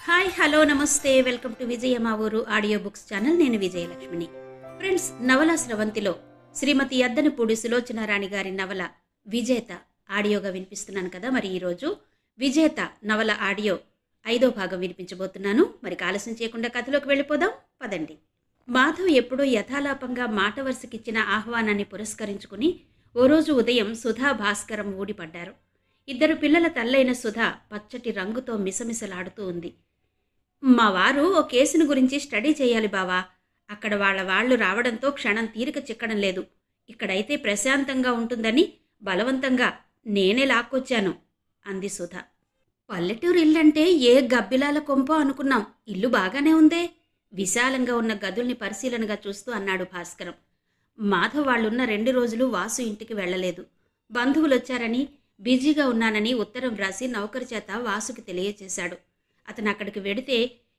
Hi hello నమస్తే welcome to విజయ మా ఊరు ఆడియో బుక్స్ ఛానల్. నేను విజయలక్ష్మిని. ఫ్రెండ్స్, నవల స్రవంతిలో శ్రీమతి యద్దనపూడి సులోచనారాణి గారి నవల విజేత ఆడియోగా వినిపిస్తున్నాను కదా. మరి ఈరోజు విజేత నవల ఆడియో 5వ భాగం వినిపించబోతున్నాను. మరి ఆలస్యం చేయకుండా కథలోకి వెళ్ళిపోదాం పదండి. మాధవ్ ఎప్పుడో యథాలాపంగా మాట వరుసకిచ్చిన ఆహ్వానాన్ని పురస్కరించుకుని ఓ రోజు ఉదయం సుధా భాస్కరం ఊడిపడ్డారు. 2 పిల్లల తల్లైన సుధా పచ్చటి రంగుతో మిసమిసలాడుతూ ఉంది. మా వారు ఓ కేసును గురించి స్టడీ చేయాలి బావా. అక్కడ వాళ్ళు రావడంతో క్షణం తీరిక చిక్కడం లేదు. ఇక్కడైతే ప్రశాంతంగా ఉంటుందని బలవంతంగా నేనే లాక్కొచ్చాను అంది సుధ. పల్లెటూరు ఇల్లంటే ఏ గబ్బిలాల కొంపో అనుకున్నాం. ఇల్లు బాగానే ఉందే. విశాలంగా ఉన్న గదుల్ని పరిశీలనగా చూస్తూ అన్నాడు భాస్కరం. మాధవ్ వాళ్ళున్న 2 రోజులు వాసు ఇంటికి వెళ్లలేదు. బంధువులొచ్చారని బిజీగా ఉన్నానని ఉత్తరం వ్రాసి నౌకరు చేత వాసుకి తెలియచేశాడు. అతను అక్కడికి వెడితే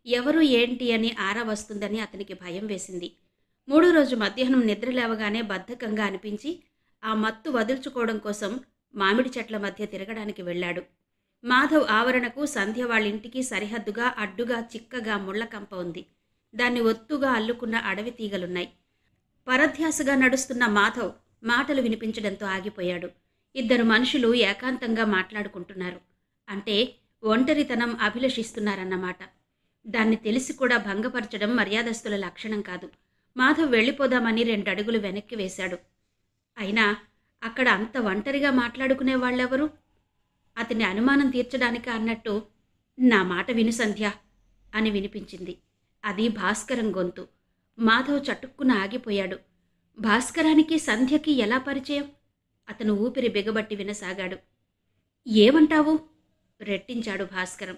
ఎవరు ఏంటి అని ఆరా వస్తుందని అతనికి భయం వేసింది. 3వ రోజు మధ్యాహ్నం నిద్ర లేవగానే బద్ధకంగా అనిపించి ఆ మత్తు వదుల్చుకోవడం కోసం మామిడి చెట్ల మధ్య తిరగడానికి వెళ్ళాడు. మాధవ్ ఆవరణకు సంధ్య వాళ్ళింటికి సరిహద్దుగా అడ్డుగా చిక్కగా ముళ్లకంప ఉంది. దాన్ని ఒత్తుగా అల్లుకున్న అడవి తీగలున్నాయి. పరధ్యాసగా నడుస్తున్న మాధవ్ మాటలు వినిపించడంతో ఆగిపోయాడు. 2 మనుషులు ఏకాంతంగా మాట్లాడుకుంటున్నారు. అంటే ఒంటరితనం అభిలషిస్తున్నారన్నమాట. దాన్ని తెలిసి కూడా భంగపరచడం మర్యాదస్తుల లక్షణం కాదు. మాధవ్ వెళ్ళిపోదామని 2 అడుగులు వెనక్కి వేశాడు. అయినా అక్కడ అంత ఒంటరిగా మాట్లాడుకునే వాళ్ళెవరు? అతని అనుమానం తీర్చడానికి అన్నట్టు, నా మాట విను సంధ్య అని వినిపించింది. అది భాస్కరం గొంతు. మాధవ్ చటుక్కున ఆగిపోయాడు. భాస్కరానికి సంధ్యకి ఎలా పరిచయం? అతను ఊపిరి బిగబట్టి వినసాగాడు. ఏమంటావు? రెట్టించాడు భాస్కరం.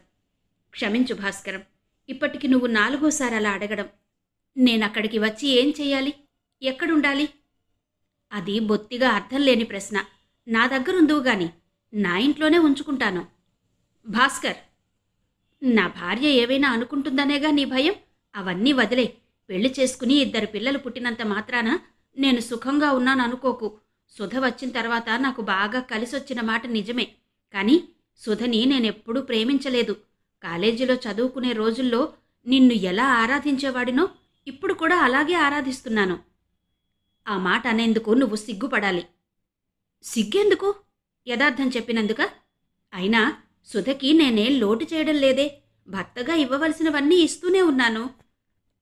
క్షమించు భాస్కరం, ఇప్పటికి నువ్వు 4వసారి అలా అడగడం. నేనక్కడికి వచ్చి ఏం చెయ్యాలి? ఎక్కడుండాలి? అది బొత్తిగా అర్థం లేని ప్రశ్న. నా దగ్గరుందువు గాని నా ఇంట్లోనే ఉంచుకుంటాను. భాస్కర్, నా భార్య ఏవైనా అనుకుంటుందనేగా నీ భయం? అవన్నీ వదిలే. పెళ్లి చేసుకుని 2 పిల్లలు పుట్టినంత మాత్రాన నేను సుఖంగా ఉన్నాను అనుకోకు. సుధ వచ్చిన తర్వాత నాకు బాగా కలిసొచ్చిన మాట నిజమే. కానీ సుధని నేనెప్పుడూ ప్రేమించలేదు. కాలేజీలో చదువుకునే రోజుల్లో నిన్ను ఎలా ఆరాధించేవాడినో ఇప్పుడు కూడా అలాగే ఆరాధిస్తున్నాను. ఆ మాట అనేందుకు నువ్వు సిగ్గుపడాలి. సిగ్గెందుకు? యథార్థం చెప్పినందుక? అయినా సుధకి నేనేం లోటు చేయడం లేదే. భర్తగా ఇవ్వవలసినవన్నీ ఇస్తూనే ఉన్నాను.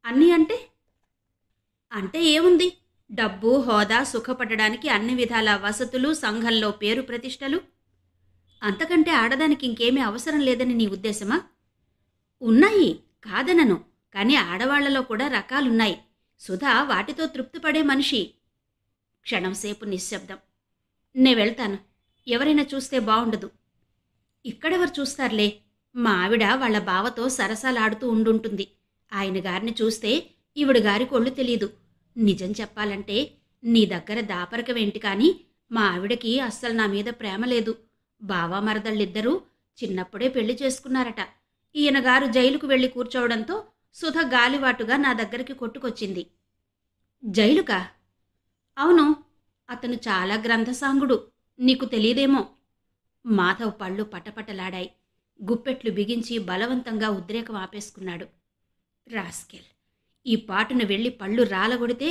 అన్నీ అంటే? అంటే ఏముంది? డబ్బు, హోదా, సుఖపడడానికి అన్ని విధాల వసతులు, సంఘంలో పేరు ప్రతిష్టలు. అంతకంటే ఆడదానికి ఇంకేమీ అవసరం లేదని నీ ఉద్దేశమా? ఉన్నాయి, కాదనను. కానీ ఆడవాళ్లలో కూడా రకాలున్నాయి. సుధా వాటితో తృప్తిపడే మనిషి. క్షణంసేపు నిశ్శబ్దం. నే వెళ్తాను. ఎవరైనా చూస్తే బావుండదు. ఇక్కడెవరు చూస్తారులే. మా ఆవిడ వాళ్ల బావతో సరసాలాడుతూ ఉండుంటుంది. ఆయన గారిని చూస్తే ఈవిడ గారి కొళ్ళు తెలీదు. నిజం చెప్పాలంటే నీ దగ్గర దాపరకమేంటి కానీ మా ఆవిడకి అస్సలు నా మీద ప్రేమ లేదు. బావా మరదళ్ళిద్దరూ చిన్నప్పుడే పెళ్లి చేసుకున్నారట. ఈయనగారు జైలుకు వెళ్లి కూర్చోవడంతో సుధ గాలివాటుగా నా దగ్గరికి కొట్టుకొచ్చింది. జైలుకా? అవును. అతను చాలా గ్రంథసాంగుడు. నీకు తెలీదేమో. మాధవ్ పళ్ళు పటపటలాడాయి. గుప్పెట్లు బిగించి బలవంతంగా ఉద్రేకం ఆపేసుకున్నాడు. రాస్కెల్, ఈ పాటును వెళ్ళి పళ్ళు రాలగొడితే.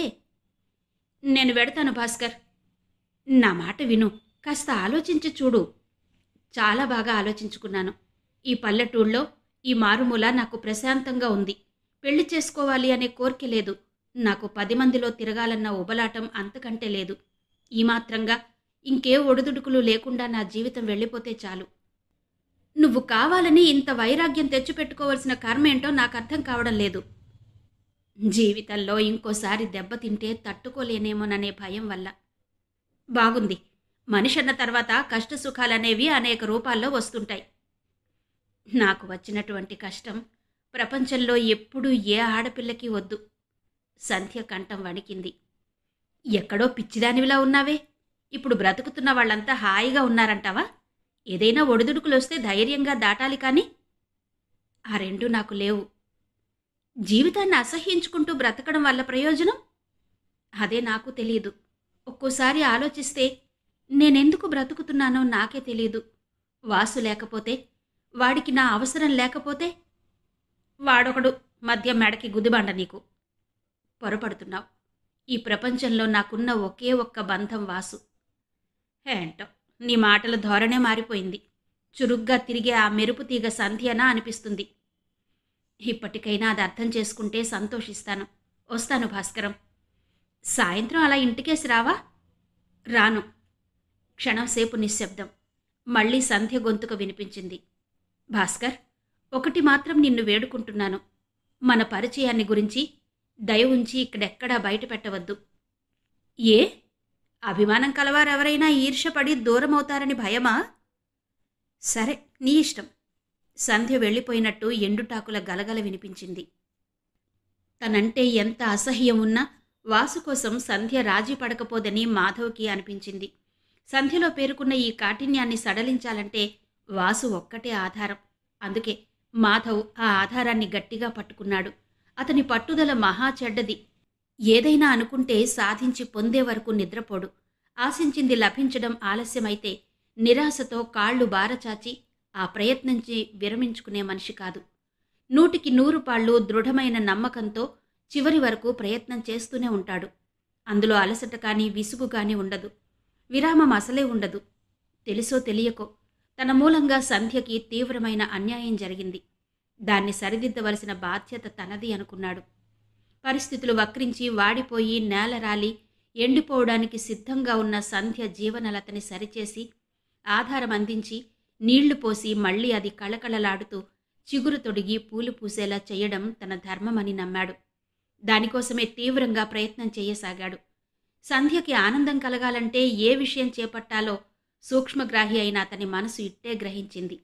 నేను వెడతాను భాస్కర్. నా మాట విను. కాస్త ఆలోచించి చూడు. చాలా బాగా ఆలోచించుకున్నాను. ఈ పల్లెటూళ్ళలో, ఈ మారుమూల నాకు ప్రశాంతంగా ఉంది. పెళ్లి చేసుకోవాలి అనే కోరిక లేదు. నాకు 10 మందిలో తిరగాలన్న ఉబలాటం అంతకంటే లేదు. ఈ మాత్రంగా ఇంకే ఒడిదుడుకులు లేకుండా నా జీవితం వెళ్ళిపోతే చాలు. నువ్వు కావాలని ఇంత వైరాగ్యం తెచ్చిపెట్టుకోవలసిన కర్మేంటో నాకు అర్థం కావడం లేదు. జీవితంలో ఇంకోసారి దెబ్బతింటే తట్టుకోలేనేమోననే భయం వల్ల. బాగుంది. మనిషన్న తర్వాత కష్టసుఖాలనేవి అనేక రూపాల్లో వస్తుంటాయి. నాకు వచ్చినటువంటి కష్టం ప్రపంచంలో ఎప్పుడూ ఏ ఆడపిల్లకి వద్దు. సంధ్య కంఠం వణికింది. ఎక్కడో పిచ్చిదానివిలా ఉన్నావే. ఇప్పుడు బ్రతుకుతున్న వాళ్ళంతా హాయిగా ఉన్నారంటావా? ఏదైనా ఒడిదుడుకులొస్తే ధైర్యంగా దాటాలి కానీ. ఆ 2 నాకు లేవు. జీవితాన్ని అసహ్యించుకుంటూ బ్రతకడం వల్ల ప్రయోజనం? అదే నాకు తెలీదు. ఒక్కోసారి ఆలోచిస్తే నేనెందుకు బ్రతుకుతున్నానో నాకే తెలీదు. వాసు లేకపోతే, వాడికి నా అవసరం లేకపోతే వాడొకడు మధ్య మెడకి గుదిబండ నీకు. పొరపడుతున్నావు. ఈ ప్రపంచంలో నాకున్న ఒకే ఒక్క బంధం వాసు. ఏంటో నీ మాటల ధోరణే మారిపోయింది. చురుగ్గా తిరిగే ఆ మెరుపు తీగ సంధ్యనా అనిపిస్తుంది. ఇప్పటికైనా అది అర్థం చేసుకుంటే సంతోషిస్తాను. వస్తాను భాస్కరం. సాయంత్రం అలా ఇంటికేసి రావా? రాను. క్షణంసేపు నిశ్శబ్దం. మళ్ళీ సంధ్య గొంతుక వినిపించింది. భాస్కర్, ఒకటి మాత్రం నిన్ను వేడుకుంటున్నాను. మన పరిచయాన్ని గురించి దయ ఉంచి ఇక్కడెక్కడా బయట పెట్టవద్దు. ఏ? అభిమానం కలవారెవరైనా ఈర్ష్యపడి దూరమవుతారని భయమా? సరే, నీ ఇష్టం. సంధ్య వెళ్ళిపోయినట్టు ఎండుటాకుల గలగల వినిపించింది. తనంటే ఎంత అసహ్యం ఉన్నా వాసు కోసం సంధ్య రాజీ పడకపోదని మాధవ్కి అనిపించింది. సంధ్యలో పేరుకున్న ఈ కాఠిన్యాన్ని సడలించాలంటే వాసు ఒక్కటే ఆధారం. అందుకే మాధవ్ ఆ ఆధారాన్ని గట్టిగా పట్టుకున్నాడు. అతని పట్టుదల మహా చెడ్డది. ఏదైనా అనుకుంటే సాధించి పొందే వరకు నిద్రపోడు. ఆశించింది లభించడం ఆలస్యమైతే నిరాశతో కాళ్ళు బారచాచి ఆ ప్రయత్నించి విరమించుకునే మనిషి కాదు. 100కి 100 పాళ్ళు దృఢమైన నమ్మకంతో చివరి వరకు ప్రయత్నం చేస్తూనే ఉంటాడు. అందులో అలసట కానీ విసుగు కానీ ఉండదు. విరామం అసలే ఉండదు. తెలుసో తెలియకో తన మూలంగా సంధ్యకి తీవ్రమైన అన్యాయం జరిగింది. దాన్ని సరిదిద్దవలసిన బాధ్యత తనది అనుకున్నాడు. పరిస్థితులు వక్రించి వాడిపోయి నేలరాలి ఎండిపోవడానికి సిద్ధంగా ఉన్న సంధ్య జీవనలతని సరిచేసి ఆధారం అందించి నీళ్లు పోసి మళ్లీ అది కళకళలాడుతూ చిగురు తొడిగి పూలు పూసేలా చేయడం తన ధర్మమని నమ్మాడు. దానికోసమే తీవ్రంగా ప్రయత్నం చేయసాగాడు. సంధ్యకి ఆనందం కలగాలంటే ఏ విషయం చేపట్టాలో సూక్ష్మగ్రాహి అయిన అతని మనసు ఇట్టే గ్రహించింది.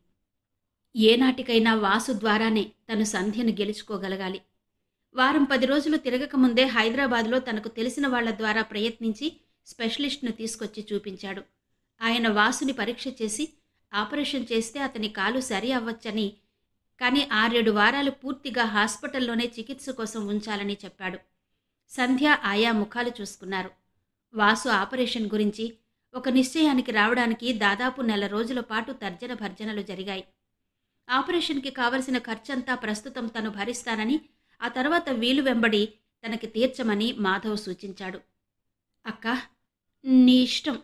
ఏనాటికైనా వాసు ద్వారానే తను సంధ్యను గెలుచుకోగలగాలి. వారం 10 రోజులు తిరగకముందే హైదరాబాద్లో తనకు తెలిసిన వాళ్ల ద్వారా ప్రయత్నించి స్పెషలిస్ట్ను తీసుకొచ్చి చూపించాడు. ఆయన వాసుని పరీక్ష చేసి ఆపరేషన్ చేస్తే అతని కాలు సరి అవ్వచ్చని, కానీ 6-7 వారాలు పూర్తిగా హాస్పిటల్లోనే చికిత్స కోసం ఉంచాలని చెప్పాడు. సంధ్య ఆయా ముఖాలు చూసుకున్నారు. వాసు ఆపరేషన్ గురించి ఒక నిశ్చయానికి రావడానికి దాదాపు 1 రోజుల పాటు తర్జన భర్జనలు జరిగాయి. ఆపరేషన్కి కావలసిన ఖర్చంతా ప్రస్తుతం తను భరిస్తానని, ఆ తర్వాత వీలు వెంబడి తనకి తీర్చమని మాధవ్ సూచించాడు. అక్కా, నీ ఇష్టం.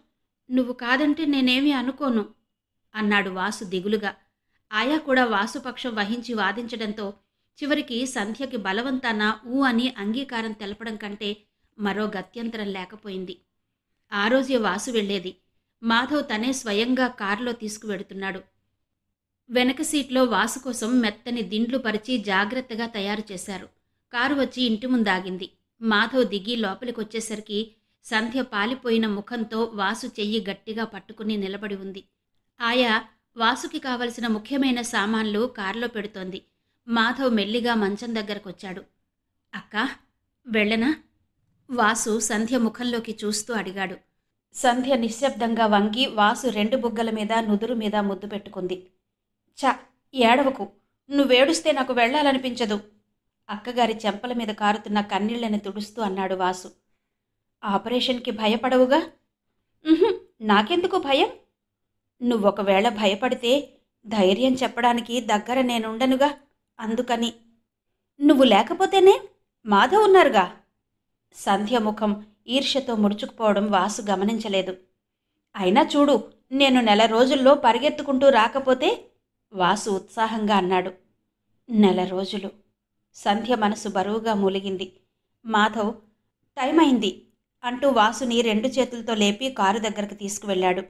నువ్వు కాదంటే నేనేమీ అనుకోను అన్నాడు వాసు దిగులుగా. ఆయా కూడా వాసుపక్షం వహించి వాదించడంతో చివరికి సంధ్యకి బలవంతాన ఊ అని అంగీకారం తెలపడం కంటే మరో గత్యంతరం లేకపోయింది. ఆ రోజే వాసు వెళ్లేది. మాధవ్ తనే స్వయంగా కారులో తీసుకువెడుతున్నాడు. వెనక సీట్లో వాసు కోసం మెత్తని దిండ్లు పరిచి జాగ్రత్తగా తయారు చేశారు. కారు వచ్చి ఇంటి ముందాగింది. మాధవ్ దిగి లోపలికొచ్చేసరికి సంధ్య పాలిపోయిన ముఖంతో వాసు చెయ్యి గట్టిగా పట్టుకుని నిలబడి ఉంది. ఆయా వాసుకి కావలసిన ముఖ్యమైన సామాన్లు కారులో పెడుతోంది. మాధవ్ మెల్లిగా మంచం దగ్గరకొచ్చాడు. అక్కా, వెళ్ళనా? వాసు సంధ్య ముఖంలోకి చూస్తూ అడిగాడు. సంధ్య నిశ్శబ్దంగా వంగి వాసు 2 బుగ్గల మీద నుదురు మీద ముద్దు పెట్టుకుంది. చా, ఏడవకు. నువ్వేడుస్తే నాకు వెళ్లాలనిపించదు. అక్కగారి చెంపల మీద కారుతున్న కన్నీళ్లని తుడుస్తూ అన్నాడు వాసు. ఆపరేషన్కి భయపడవుగా? నాకెందుకు భయం? నువ్వొకవేళ భయపడితే ధైర్యం చెప్పడానికి దగ్గర నేనుండనుగా, అందుకని. నువ్వు లేకపోతేనే మాధవ్ ఉన్నారుగా. సంధ్య ముఖం ఈర్ష్యతో ముడుచుకుపోవడం వాసు గమనించలేదు. అయినా చూడు, నేను 1 రోజుల్లో పరిగెత్తుకుంటూ రాకపోతే, వాసు ఉత్సాహంగా అన్నాడు. 1 రోజులు. సంధ్య మనసు బరువుగా మూలిగింది. మాధవ్ టైం అయింది అంటూ వాసుని 2 చేతులతో లేపి కారు దగ్గరకు తీసుకువెళ్ళాడు.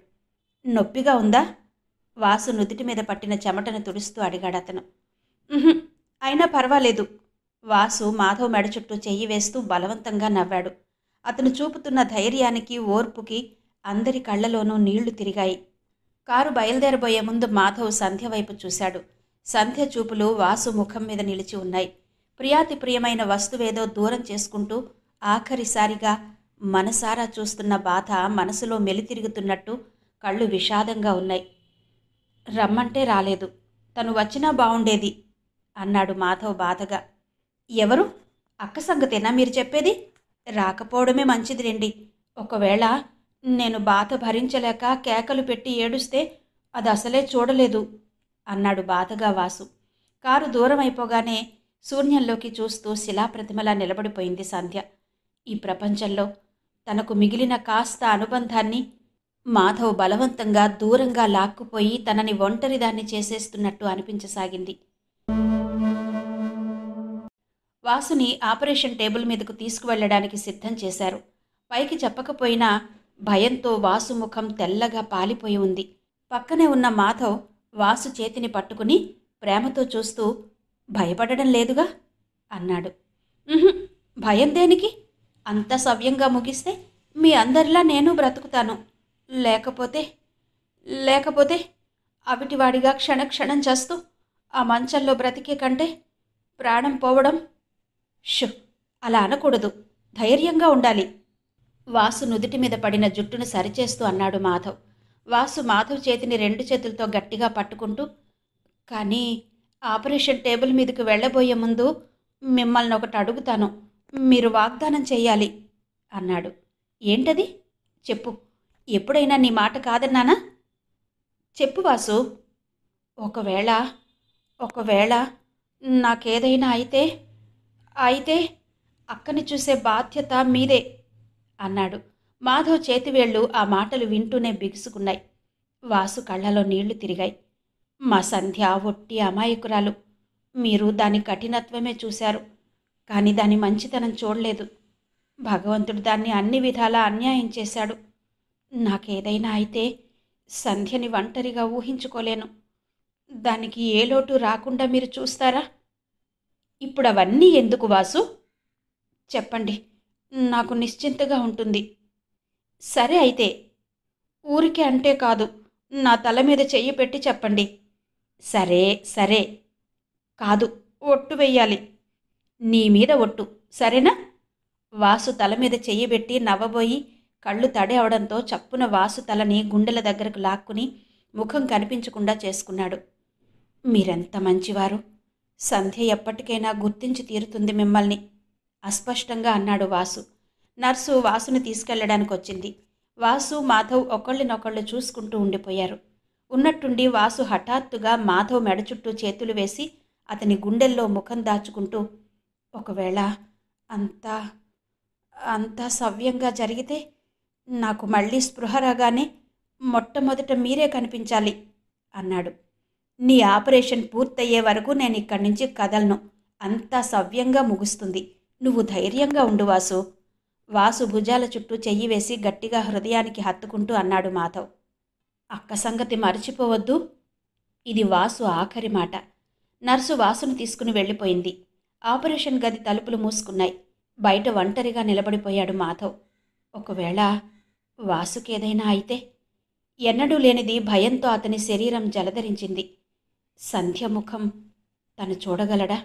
నొప్పిగా ఉందా? వాసు నుదుటి మీద పట్టిన చెమటను తుడుస్తూ అడిగాడతను. అయినా పర్వాలేదు. వాసు మాధవ్ మెడ చుట్టూ చెయ్యి వేస్తూ బలవంతంగా నవ్వాడు. అతను చూపుతున్న ధైర్యానికి ఓర్పుకి అందరి కళ్లలోనూ నీళ్లు తిరిగాయి. కారు బయలుదేరబోయే ముందు మాధవ్ సంధ్య వైపు చూశాడు. సంధ్య చూపులు వాసు ముఖం మీద నిలిచి ఉన్నాయి. ప్రియాతి ప్రియమైన వస్తువేదో దూరం చేసుకుంటూ ఆఖరిసారిగా మనసారా చూస్తున్న బాధ మనసులో మెలితిరుగుతున్నట్టు కళ్ళు విషాదంగా ఉన్నాయి. రమ్మంటే రాలేదు. తను వచ్చినా బావుండేది అన్నాడు మాధవ్ బాధగా. ఎవరు? అక్క సంగతేనా మీరు చెప్పేది? రాకపోవడమే మంచిది రండి. ఒకవేళ నేను బాధ భరించలేక కేకలు పెట్టి ఏడుస్తే అది అసలే చూడలేదు అన్నాడు బాధగా వాసు. కారు దూరం అయిపోగానే శూన్యంలోకి చూస్తూ శిలాప్రతిమలా నిలబడిపోయింది సంధ్య. ఈ ప్రపంచంలో తనకు మిగిలిన కాస్త అనుబంధాన్ని మాధవ్ బలవంతంగా దూరంగా లాక్కుపోయి తనని ఒంటరిదాన్ని చేసేస్తున్నట్టు అనిపించసాగింది. వాసుని ఆపరేషన్ టేబుల్ మీదకు తీసుకువెళ్లడానికి సిద్ధం చేశారు. పైకి చెప్పకపోయినా భయంతో వాసు ముఖం తెల్లగా పాలిపోయి ఉంది. పక్కనే ఉన్న మాధవ్ వాసు చేతిని పట్టుకుని ప్రేమతో చూస్తూ, భయపడడం లేదుగా అన్నాడు. భయం దేనికి? అంత సవ్యంగా ముగిస్తే మీ అందరిలా నేను బ్రతుకుతాను. లేకపోతే అవిటివాడిగా క్షణక్షణం చేస్తూ ఆ మంచంలో బ్రతికే కంటే ప్రాణం పోవడం. అలా అనకూడదు, ధైర్యంగా ఉండాలి. వాసు నుదుటి మీద పడిన జుట్టును సరిచేస్తూ అన్నాడు మాధవ్. వాసు మాధవ్ చేతిని 2 చేతులతో గట్టిగా పట్టుకుంటూ, కానీ ఆపరేషన్ టేబుల్ మీదకు వెళ్ళబోయే ముందు మిమ్మల్ని ఒకటి అడుగుతాను, మీరు వాగ్దానం చెయ్యాలి అన్నాడు. ఏంటది? చెప్పు. ఎప్పుడైనా నీ మాట కాదన్నానా? చెప్పు వాసు. ఒకవేళ నాకేదైనా అయితే అక్కని చూసే బాధ్యత మీదే అన్నాడు. మాధవ్ చేతివేళ్లు ఆ మాటలు వింటూనే బిగుసుకున్నాయి. వాసు కళ్ళలో నీళ్లు తిరిగాయి. మా సంధ్య ఒట్టి అమాయకురాలు. మీరు దాని కఠినత్వమే చూశారు, కానీ దాని మంచితనం చూడలేదు. భగవంతుడు దాన్ని అన్ని విధాలా అన్యాయం చేశాడు. నాకేదైనా అయితే సంధ్యని ఒంటరిగా ఊహించుకోలేను. దానికి ఏ లోటు రాకుండా మీరు చూస్తారా? ఇప్పుడు అవన్నీ ఎందుకు వాసు? చెప్పండి, నాకు నిశ్చింతగా ఉంటుంది. సరే అయితే. ఊరికే అంటే కాదు, నా తల మీద చెయ్యి పెట్టి చెప్పండి. సరే కాదు, ఒట్టు వెయ్యాలి. నీ మీద ఒట్టు, సరేనా? వాసు తల మీద చెయ్యి పెట్టి నవ్వబోయి కళ్ళు తడి అవడంతో చప్పున వాసు తలని గుండెల దగ్గరకు లాక్కుని ముఖం కనిపించకుండా చేసుకున్నాడు. మీరెంత మంచివారు. సంధ్య ఎప్పటికైనా గుర్తించి తీరుతుంది మిమ్మల్ని అస్పష్టంగా అన్నాడు వాసు. నర్సు వాసుని తీసుకెళ్లడానికి వచ్చింది. వాసు మాధవ్ ఒకళ్ళనొకళ్ళు చూసుకుంటూ ఉండిపోయారు. ఉన్నట్టుండి వాసు హఠాత్తుగా మాధవ్ మెడ చుట్టూ చేతులు వేసి అతని గుండెల్లో ముఖం దాచుకుంటూ, ఒకవేళ అంతా సవ్యంగా జరిగితే నాకు మళ్ళీ స్పృహ రాగానే మొట్టమొదట మీరే కనిపించాలి అన్నాడు. నీ ఆపరేషన్ పూర్తయ్యే వరకు నేను ఇక్కడి నుంచి కదలను. అంతా సవ్యంగా ముగుస్తుంది. నువ్వు ధైర్యంగా ఉండు వాసు. వాసు భుజాల చుట్టూ చెయ్యి వేసి గట్టిగా హృదయానికి హత్తుకుంటూ అన్నాడు మాధవ్. అక్క సంగతి మర్చిపోవద్దు. ఇది వాసు ఆఖరి మాట. నర్సు వాసును తీసుకుని వెళ్ళిపోయింది. ఆపరేషన్ గది తలుపులు మూసుకున్నాయి. బయట ఒంటరిగా నిలబడిపోయాడు మాధవ్. ఒకవేళ వాసుకేదైనా అయితే? ఎన్నడూ లేనిది భయంతో అతని శరీరం జలధరించింది. సంధ్య ముఖం తను చూడగలడా?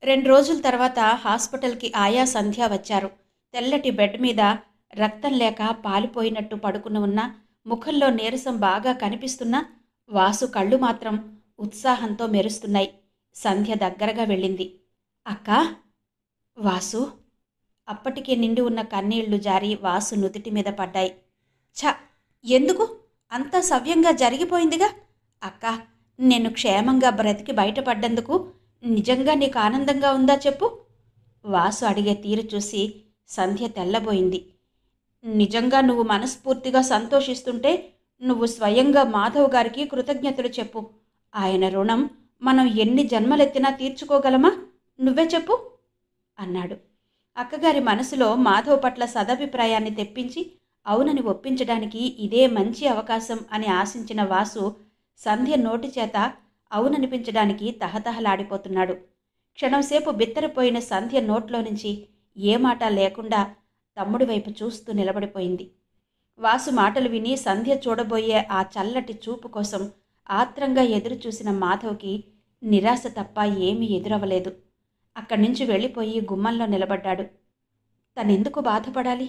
2 రోజుల తర్వాత హాస్పిటల్కి ఆయా సంధ్య వచ్చారు. తెల్లటి బెడ్ మీద రక్తం లేక పాలిపోయినట్టు పడుకుని ఉన్న, ముఖంలో నీరసం బాగా కనిపిస్తున్నా వాసు కళ్ళు మాత్రం ఉత్సాహంతో మెరుస్తున్నాయి. సంధ్య దగ్గరగా వెళ్ళింది. అక్కా? వాసు? అప్పటికే నిండి ఉన్న కన్నీళ్లు జారి వాసు నుదిటి మీద పడ్డాయి. ఎందుకు? అంతా సవ్యంగా జరిగిపోయిందిగా. అక్కా, నేను క్షేమంగా బ్రతికి బయటపడ్డందుకు నిజంగా నీకు ఆనందంగా ఉందా చెప్పు? వాసు అడిగే తీరు చూసి సంధ్య తెల్లబోయింది. నిజంగా నువ్వు మనస్ఫూర్తిగా సంతోషిస్తుంటే నువ్వు స్వయంగా మాధవ్ గారికి కృతజ్ఞతలు చెప్పు. ఆయన రుణం మనం ఎన్ని జన్మలెత్తినా తీర్చుకోగలమా? నువ్వే చెప్పు అన్నాడు. అక్కగారి మనసులో మాధవ్ పట్ల సదభిప్రాయాన్ని తెప్పించి అవునని ఒప్పించడానికి ఇదే మంచి అవకాశం అని ఆశించిన వాసు సంధ్య నోటి చేత అవుననిపించడానికి తహతహలాడిపోతున్నాడు. క్షణంసేపు బిత్తరపోయిన సంధ్య నోట్లో నుంచి ఏ మాట లేకుండా తమ్ముడి వైపు చూస్తూ నిలబడిపోయింది. వాసు మాటలు విని సంధ్య చూడబోయే ఆ చల్లటి చూపు కోసం ఆత్రంగా ఎదురుచూసిన మాధవ్కి నిరాశ తప్ప ఏమీ ఎదురవ్వలేదు. అక్కడి నుంచి వెళ్ళిపోయి గుమ్మంలో నిలబడ్డాడు. తనెందుకు బాధపడాలి?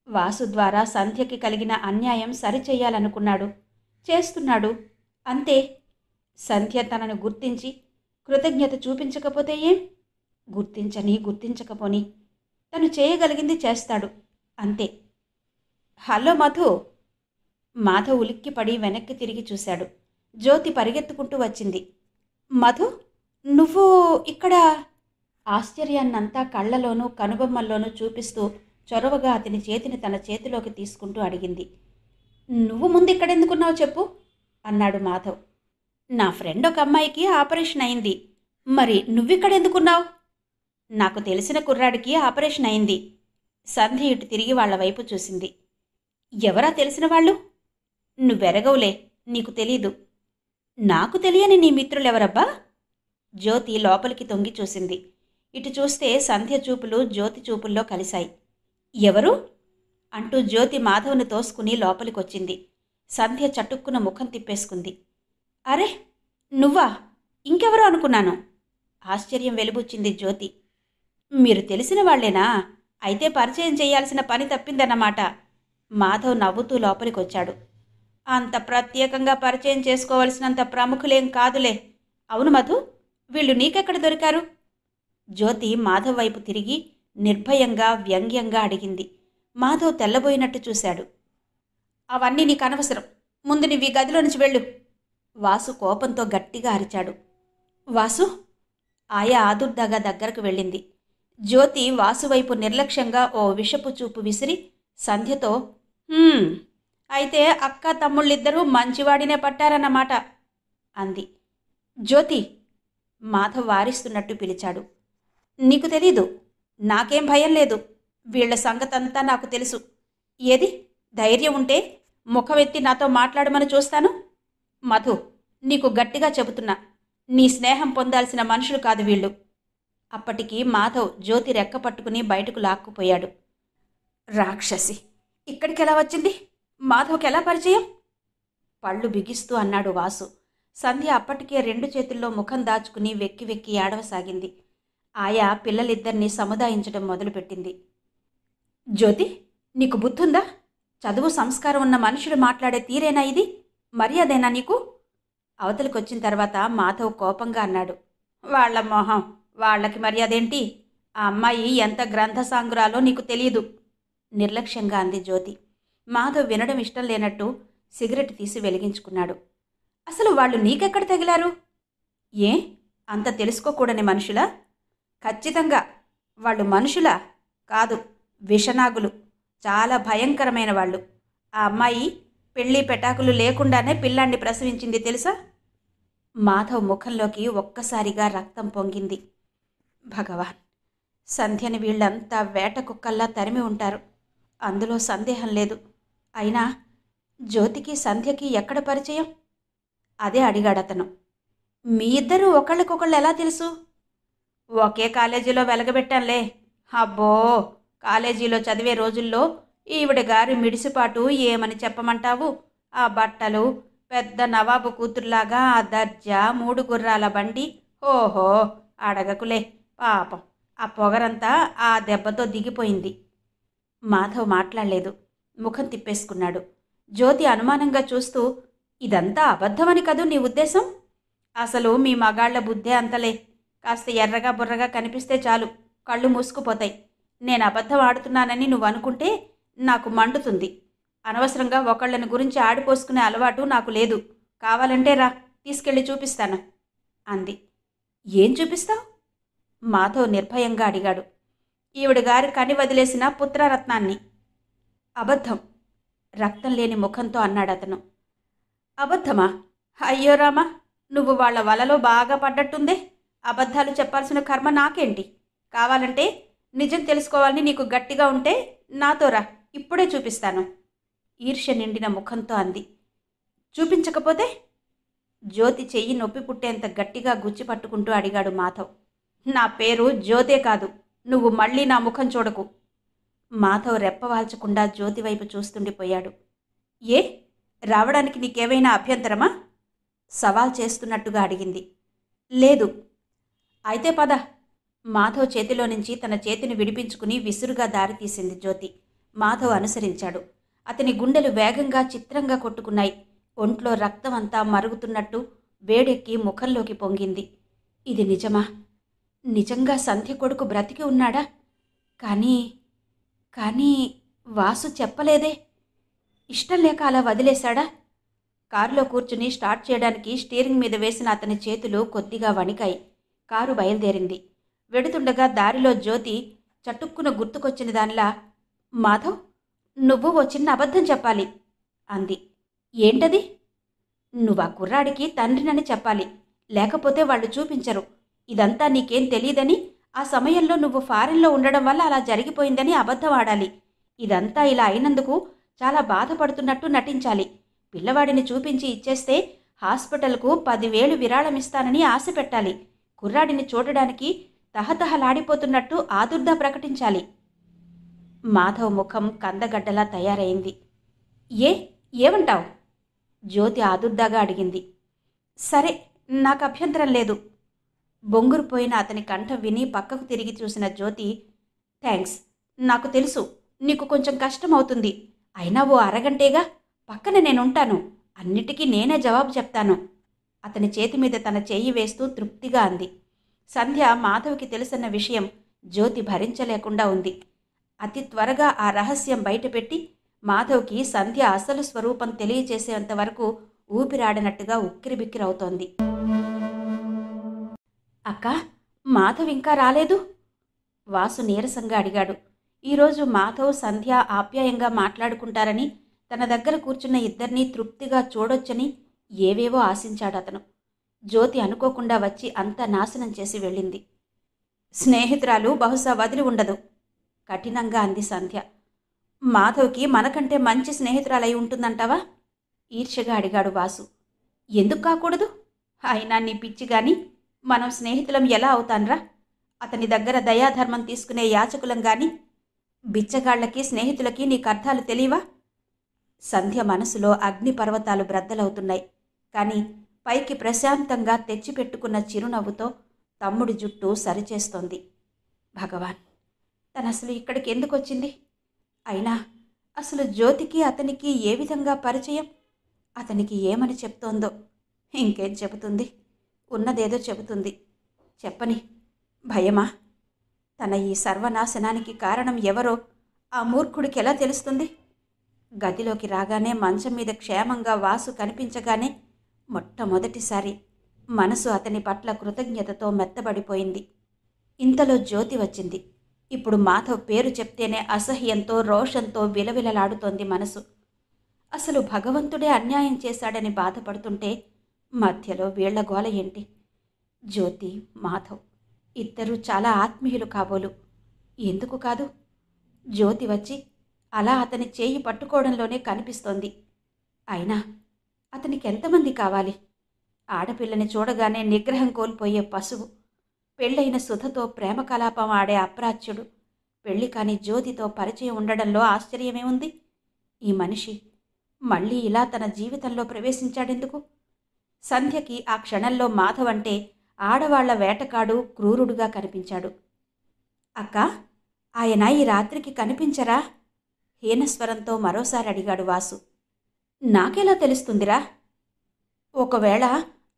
వాసు ద్వారా సంధ్యకి కలిగిన అన్యాయం సరిచెయ్యాలనుకున్నాడు. చేస్తున్నాడు. అంతే. సంధ్య తనను గుర్తించి కృతజ్ఞత చూపించకపోతే ఏం? గుర్తించకపోని తను చేయగలిగింది చేస్తాడు. అంతే. హలో మధు. మాధవ్ ఉలిక్కిపడి వెనక్కి తిరిగి చూశాడు. జ్యోతి పరిగెత్తుకుంటూ వచ్చింది. మధు, నువ్వు ఇక్కడ ఆశ్చర్యాన్నంతా కళ్ళలోనూ కనుబొమ్మల్లోనూ చూపిస్తూ చొరవగా అతని చేతిని తన చేతిలోకి తీసుకుంటూ అడిగింది. నువ్వు ముందు ఇక్కడెందుకున్నావు చెప్పు అన్నాడు మాధవ్. నా ఫ్రెండ్ ఒక అమ్మాయికి ఆపరేషన్ అయింది. మరి నువ్విక్కడెందుకున్నావు? నాకు తెలిసిన కుర్రాడికి ఆపరేషన్ అయింది. సంధ్య ఇటు తిరిగి వాళ్ల వైపు చూసింది. ఎవరా తెలిసిన వాళ్ళు? నువ్వెరగవులే, నీకు తెలీదు. నాకు తెలియని నీ మిత్రులెవరబ్బా? జ్యోతి లోపలికి తొంగి చూసింది. ఇటు చూస్తే సంధ్య చూపులు జ్యోతి చూపుల్లో కలిశాయి. ఎవరు అంటూ జ్యోతి మాధవ్ను తోసుకుని లోపలికొచ్చింది. సంధ్య చటుక్కున ముఖం తిప్పేసుకుంది. అరే నువ్వా? ఇంకెవరో అనుకున్నాను. ఆశ్చర్యం వెలుబుచ్చింది జ్యోతి. మీరు తెలిసిన వాళ్లేనా? అయితే పరిచయం చేయాల్సిన పని తప్పిందన్నమాట. మాధవ్ నవ్వుతూ లోపలికొచ్చాడు. అంత ప్రత్యేకంగా పరిచయం చేసుకోవలసినంత ప్రముఖులేం కాదులే. అవును మధు, వీళ్ళు నీకెక్కడ దొరికారు? జ్యోతి మాధవ్ వైపు తిరిగి నిర్భయంగా వ్యంగ్యంగా అడిగింది. మాధవ్ తెల్లబోయినట్టు చూశాడు. అవన్నీ నీకు అనవసరం. ముందు నువ్వు ఈ గదిలో నుంచి వెళ్ళు. వాసు కోపంతో గట్టిగా అరిచాడు. వాసు? ఆయా ఆదుర్దాగా దగ్గరకు వెళ్ళింది. జ్యోతి వాసువైపు నిర్లక్ష్యంగా ఓ విషపు చూపు విసిరి సంధ్యతో, అయితే అక్క తమ్ముళ్ళిద్దరూ మంచివాడినే పట్టారన్నమాట అంది. జ్యోతి! మాధవ్ వారిస్తున్నట్టు పిలిచాడు. నీకు తెలీదు. నాకేం భయం లేదు. వీళ్ల సంగతంతా నాకు తెలుసు. ఏది ధైర్యం ఉంటే ముఖమెత్తి నాతో మాట్లాడమని చూస్తాను. మధు, నీకు గట్టిగా చెబుతున్నా, నీ స్నేహం పొందాల్సిన మనుషులు కాదు వీళ్ళు. అప్పటికి మాధవ్ జ్యోతి రెక్క పట్టుకుని బయటకు లాక్కుపోయాడు. రాక్షసి ఇక్కడికెలా వచ్చింది? మాధవ్కి ఎలా పరిచయం? పళ్ళు బిగిస్తూ అన్నాడు వాసు. సంధ్య అప్పటికే 2 చేతుల్లో ముఖం దాచుకుని వెక్కి వెక్కి ఏడవసాగింది. ఆయా పిల్లలిద్దరినీ సముదాయించడం మొదలుపెట్టింది. జ్యోతి, నీకు బుద్ధుందా? చదువు సంస్కారం ఉన్న మనుషులు మాట్లాడే తీరేనా ఇది? మర్యాదేనా నీకు? అవతలికొచ్చిన తర్వాత మాధవ్ కోపంగా అన్నాడు. వాళ్ల మొహం, వాళ్లకి మర్యాదేంటి? ఆ అమ్మాయి ఎంత గ్రంథసాంగురాలో నీకు తెలియదు. నిర్లక్ష్యంగా అంది జ్యోతి. మాధవ్ వినడం ఇష్టం లేనట్టు సిగరెట్ తీసి వెలిగించుకున్నాడు. అసలు వాళ్ళు నీకెక్కడ తగిలారు? ఏ అంత తెలుసుకోకూడని మనుషులా? ఖచ్చితంగా వాళ్ళు మనుషులా? కాదు, విషనాగులు. చాలా భయంకరమైన వాళ్ళు. ఆ అమ్మాయి పెళ్లి పెటాకులు లేకుండానే పిల్లాన్ని ప్రసవించింది తెలుసా? మాధవ్ ముఖంలోకి ఒక్కసారిగా రక్తం పొంగింది. భగవాన్, సంధ్యని వీళ్ళంతా వేట కుక్కల్లా తరిమి ఉంటారు. అందులో సందేహం లేదు. అయినా జ్యోతికి సంధ్యకి ఎక్కడ పరిచయం? అదే అడిగాడతను. మీ ఇద్దరూ ఒకళ్ళకొకళ్ళు ఎలా తెలుసు? ఒకే కాలేజీలో వెలగబెట్టాంలే. అబ్బో, కాలేజీలో చదివే రోజుల్లో ఈవిడ గారి మిడిసిపాటు ఏమని చెప్పమంటావు? ఆ బట్టలు, పెద్ద నవాబు కూతురులాగా ఆ దర్జా, 3 గుర్రాల బండి. ఓహో, అడగకులే. పాపం, ఆ పొగరంతా ఆ దెబ్బతో దిగిపోయింది. మాధవ్ మాట్లాడలేదు. ముఖం తిప్పేసుకున్నాడు. జ్యోతి అనుమానంగా చూస్తూ, ఇదంతా అబద్ధమని కదూ నీ ఉద్దేశం? అసలు మీ మగాళ్ల బుద్ధే అంతలే. కాస్త ఎర్రగా బుర్రగా కనిపిస్తే చాలు, కళ్ళు మూసుకుపోతాయి. నేను అబద్ధం ఆడుతున్నానని నువ్వు అనుకుంటే నాకు మండుతుంది. అనవసరంగా ఒకళ్ళని గురించి ఆడిపోసుకునే అలవాటు నాకు లేదు. కావాలంటే రా, తీసుకెళ్ళి చూపిస్తాను అంది. ఏం చూపిస్తావు? మాధవ్ నిర్భయంగా అడిగాడు. ఈవిడ గారి కని వదిలేసిన పుత్రరత్నాన్ని. అబద్ధం, రక్తం లేని ముఖంతో అన్నాడతను. అబద్ధమా? అయ్యో రామా, నువ్వు వాళ్ల వలలో బాగా పడ్డట్టుందే. అబద్ధాలు చెప్పాల్సిన కర్మ నాకేంటి? కావాలంటే నిజం తెలుసుకోవాలని నీకు గట్టిగా ఉంటే నాతో రా, ఇప్పుడే చూపిస్తాను ఈర్ష్య నిండిన ముఖంతో అంది. చూపించకపోతే? జ్యోతి చెయ్యి నొప్పి పుట్టేంత గట్టిగా గుచ్చి పట్టుకుంటూ అడిగాడు మాధవ్. నా పేరు జ్యోతే కాదు. నువ్వు మళ్ళీ నా ముఖం చూడకు. మాధవ్ రెప్పవాల్చకుండా జ్యోతి వైపు చూస్తుండిపోయాడు. ఏ, రావడానికి నీకేమైనా అభ్యంతరమా? సవాల్ చేస్తున్నట్టుగా అడిగింది. లేదు. అయితే పద. మాధవ్ చేతిలో నుంచి తన చేతిని విడిపించుకుని విసురుగా దారితీసింది జ్యోతి. మాధవ్ అనుసరించాడు. అతని గుండెలు వేగంగా చిత్రంగా కొట్టుకున్నాయి. ఒంట్లో రక్తం అంతా మరుగుతున్నట్టు వేడెక్కి ముఖంలోకి పొంగింది. ఇది నిజమా? నిజంగా సంధ్య కొడుకు బ్రతికి ఉన్నాడా? కానీ వాసు చెప్పలేదే. ఇష్టం లేక అలా వదిలేశాడా? కారులో కూర్చుని స్టార్ట్ చేయడానికి స్టీరింగ్ మీద వేసిన అతని చేతులు కొద్దిగా వణికాయి. కారు బయలుదేరింది. వెడుతుండగా దారిలో జ్యోతి చటుక్కున గుర్తుకొచ్చిన దానిలా, మాధవ్, నువ్వు ఓ చిన్న అబద్ధం చెప్పాలి అంది. ఏంటది? నువ్వా కుర్రాడికి తండ్రినని చెప్పాలి, లేకపోతే వాళ్ళు చూపించరు. ఇదంతా నీకేం తెలీదని, ఆ సమయంలో నువ్వు ఫారిన్లో ఉండడం వల్ల అలా జరిగిపోయిందని అబద్ధం ఆడాలి. ఇదంతా ఇలా అయినందుకు చాలా బాధపడుతున్నట్టు నటించాలి. పిల్లవాడిని చూపించి ఇచ్చేస్తే హాస్పిటల్కు 10,000 విరాళమిస్తానని ఆశ పెట్టాలి. కుర్రాడిని చూడడానికి తహతహలాడిపోతున్నట్టు ఆదుర్ద ప్రకటించాలి. మాధవ్ ముఖం కందగడ్డలా తయారైంది. ఏమంటావు? జ్యోతి ఆదుర్దాగా అడిగింది. సరే, నాకు అభ్యంతరం లేదు. బొంగురుపోయిన అతని కంఠం విని పక్కకు తిరిగి చూసిన జ్యోతి, థ్యాంక్స్. నాకు తెలుసు నీకు కొంచెం కష్టమవుతుంది. అయినా ఓ అరగంటేగా, పక్కన నేనుంటాను. అన్నిటికీ నేనే జవాబు చెప్తాను. అతని చేతి మీద తన చెయ్యి వేస్తూ తృప్తిగా అంది. సంధ్య మాధవ్కి తెలుసన్న విషయం జ్యోతి భరించలేకుండా ఉంది. అతి త్వరగా ఆ రహస్యం బయటపెట్టి మాధవ్కి సంధ్య అసలు స్వరూపం తెలియచేసేంత వరకు ఊపిరాడనట్టుగా ఉక్కిరిబిక్కిరవుతోంది. అక్క, మాధవ్ ఇంకా రాలేదు? వాసు నీరసంగా అడిగాడు. ఈరోజు మాధవ్, సంధ్య ఆప్యాయంగా మాట్లాడుకుంటారని, తన దగ్గర కూర్చున్న ఇద్దరినీ తృప్తిగా చూడొచ్చని ఏవేవో ఆశించాడతను. జ్యోతి అనుకోకుండా వచ్చి అంతా నాశనం చేసి వెళ్ళింది. స్నేహితురాలు బహుశా వదిలి ఉండదు, కఠినంగా అంది సంధ్య. మాధవ్కి మనకంటే మంచి స్నేహితురాలై ఉంటుందంటావా? ఈర్ష్యగా అడిగాడు వాసు. ఎందుకు కాకూడదు? అయినా నీ పిచ్చి గాని, మనం స్నేహితులం ఎలా అవుతాన్రా? అతని దగ్గర దయాధర్మం తీసుకునే యాచకులం గాని. బిచ్చగాళ్లకి స్నేహితులకి నీకు అర్థాలు తెలియవా? సంధ్య మనసులో అగ్నిపర్వతాలు బ్రద్దలవుతున్నాయి. కానీ పైకి ప్రశాంతంగా తెచ్చిపెట్టుకున్న చిరునవ్వుతో తమ్ముడి జుట్టు సరిచేస్తోంది. భగవాన్, తనసలు ఇక్కడికి ఎందుకు వచ్చింది? అయినా అసలు జ్యోతికి అతనికి ఏ విధంగా పరిచయం? అతనికి ఏమని చెప్తోందో? ఇంకేం చెబుతుంది? ఉన్నదేదో చెబుతుంది. చెప్పని. భయమా? తన ఈ సర్వనాశనానికి కారణం ఎవరో ఆ మూర్ఖుడికి ఎలా తెలుస్తుంది? గదిలోకి రాగానే మంచం మీద క్షేమంగా వాసు కనిపించగానే మొట్టమొదటిసారి మనసు అతని పట్ల కృతజ్ఞతతో మెత్తబడిపోయింది. ఇంతలో జ్యోతి వచ్చింది. ఇప్పుడు మాధవ్ పేరు చెప్తేనే అసహ్యంతో, రోషంతో విలవిలలాడుతోంది మనసు. అసలు భగవంతుడే అన్యాయం చేశాడని బాధపడుతుంటే మధ్యలో వీళ్ల గోల ఏంటి? జ్యోతి, మాధవ్ ఇద్దరూ చాలా ఆత్మీయులు కాబోలు. ఎందుకు కాదు? జ్యోతి వచ్చి అలా అతని చేయి పట్టుకోవడంలోనే కనిపిస్తోంది. అయినా అతనికి ఎంతమంది కావాలి? ఆడపిల్లని చూడగానే నిగ్రహం కోల్పోయే పశువు, పెళ్ళైన సుధతో ప్రేమ కలాపం ఆడే అప్రాచ్యుడు, పెళ్లి కాని జ్యోతితో పరిచయం ఉండడంలో ఆశ్చర్యమే ఉంది. ఈ మనిషి మళ్ళీ ఇలా తన జీవితంలో ప్రవేశించాడెందుకు? సంధ్యకి ఆ క్షణంలో మాధవ్ అంటే ఆడవాళ్ల వేటకాడు, క్రూరుడుగా కనిపించాడు. అక్క, ఆయన ఈ రాత్రికి కనిపించరా? హీనస్వరంతో మరోసారి అడిగాడు వాసు. నాకెలా తెలుస్తుందిరా? ఒకవేళ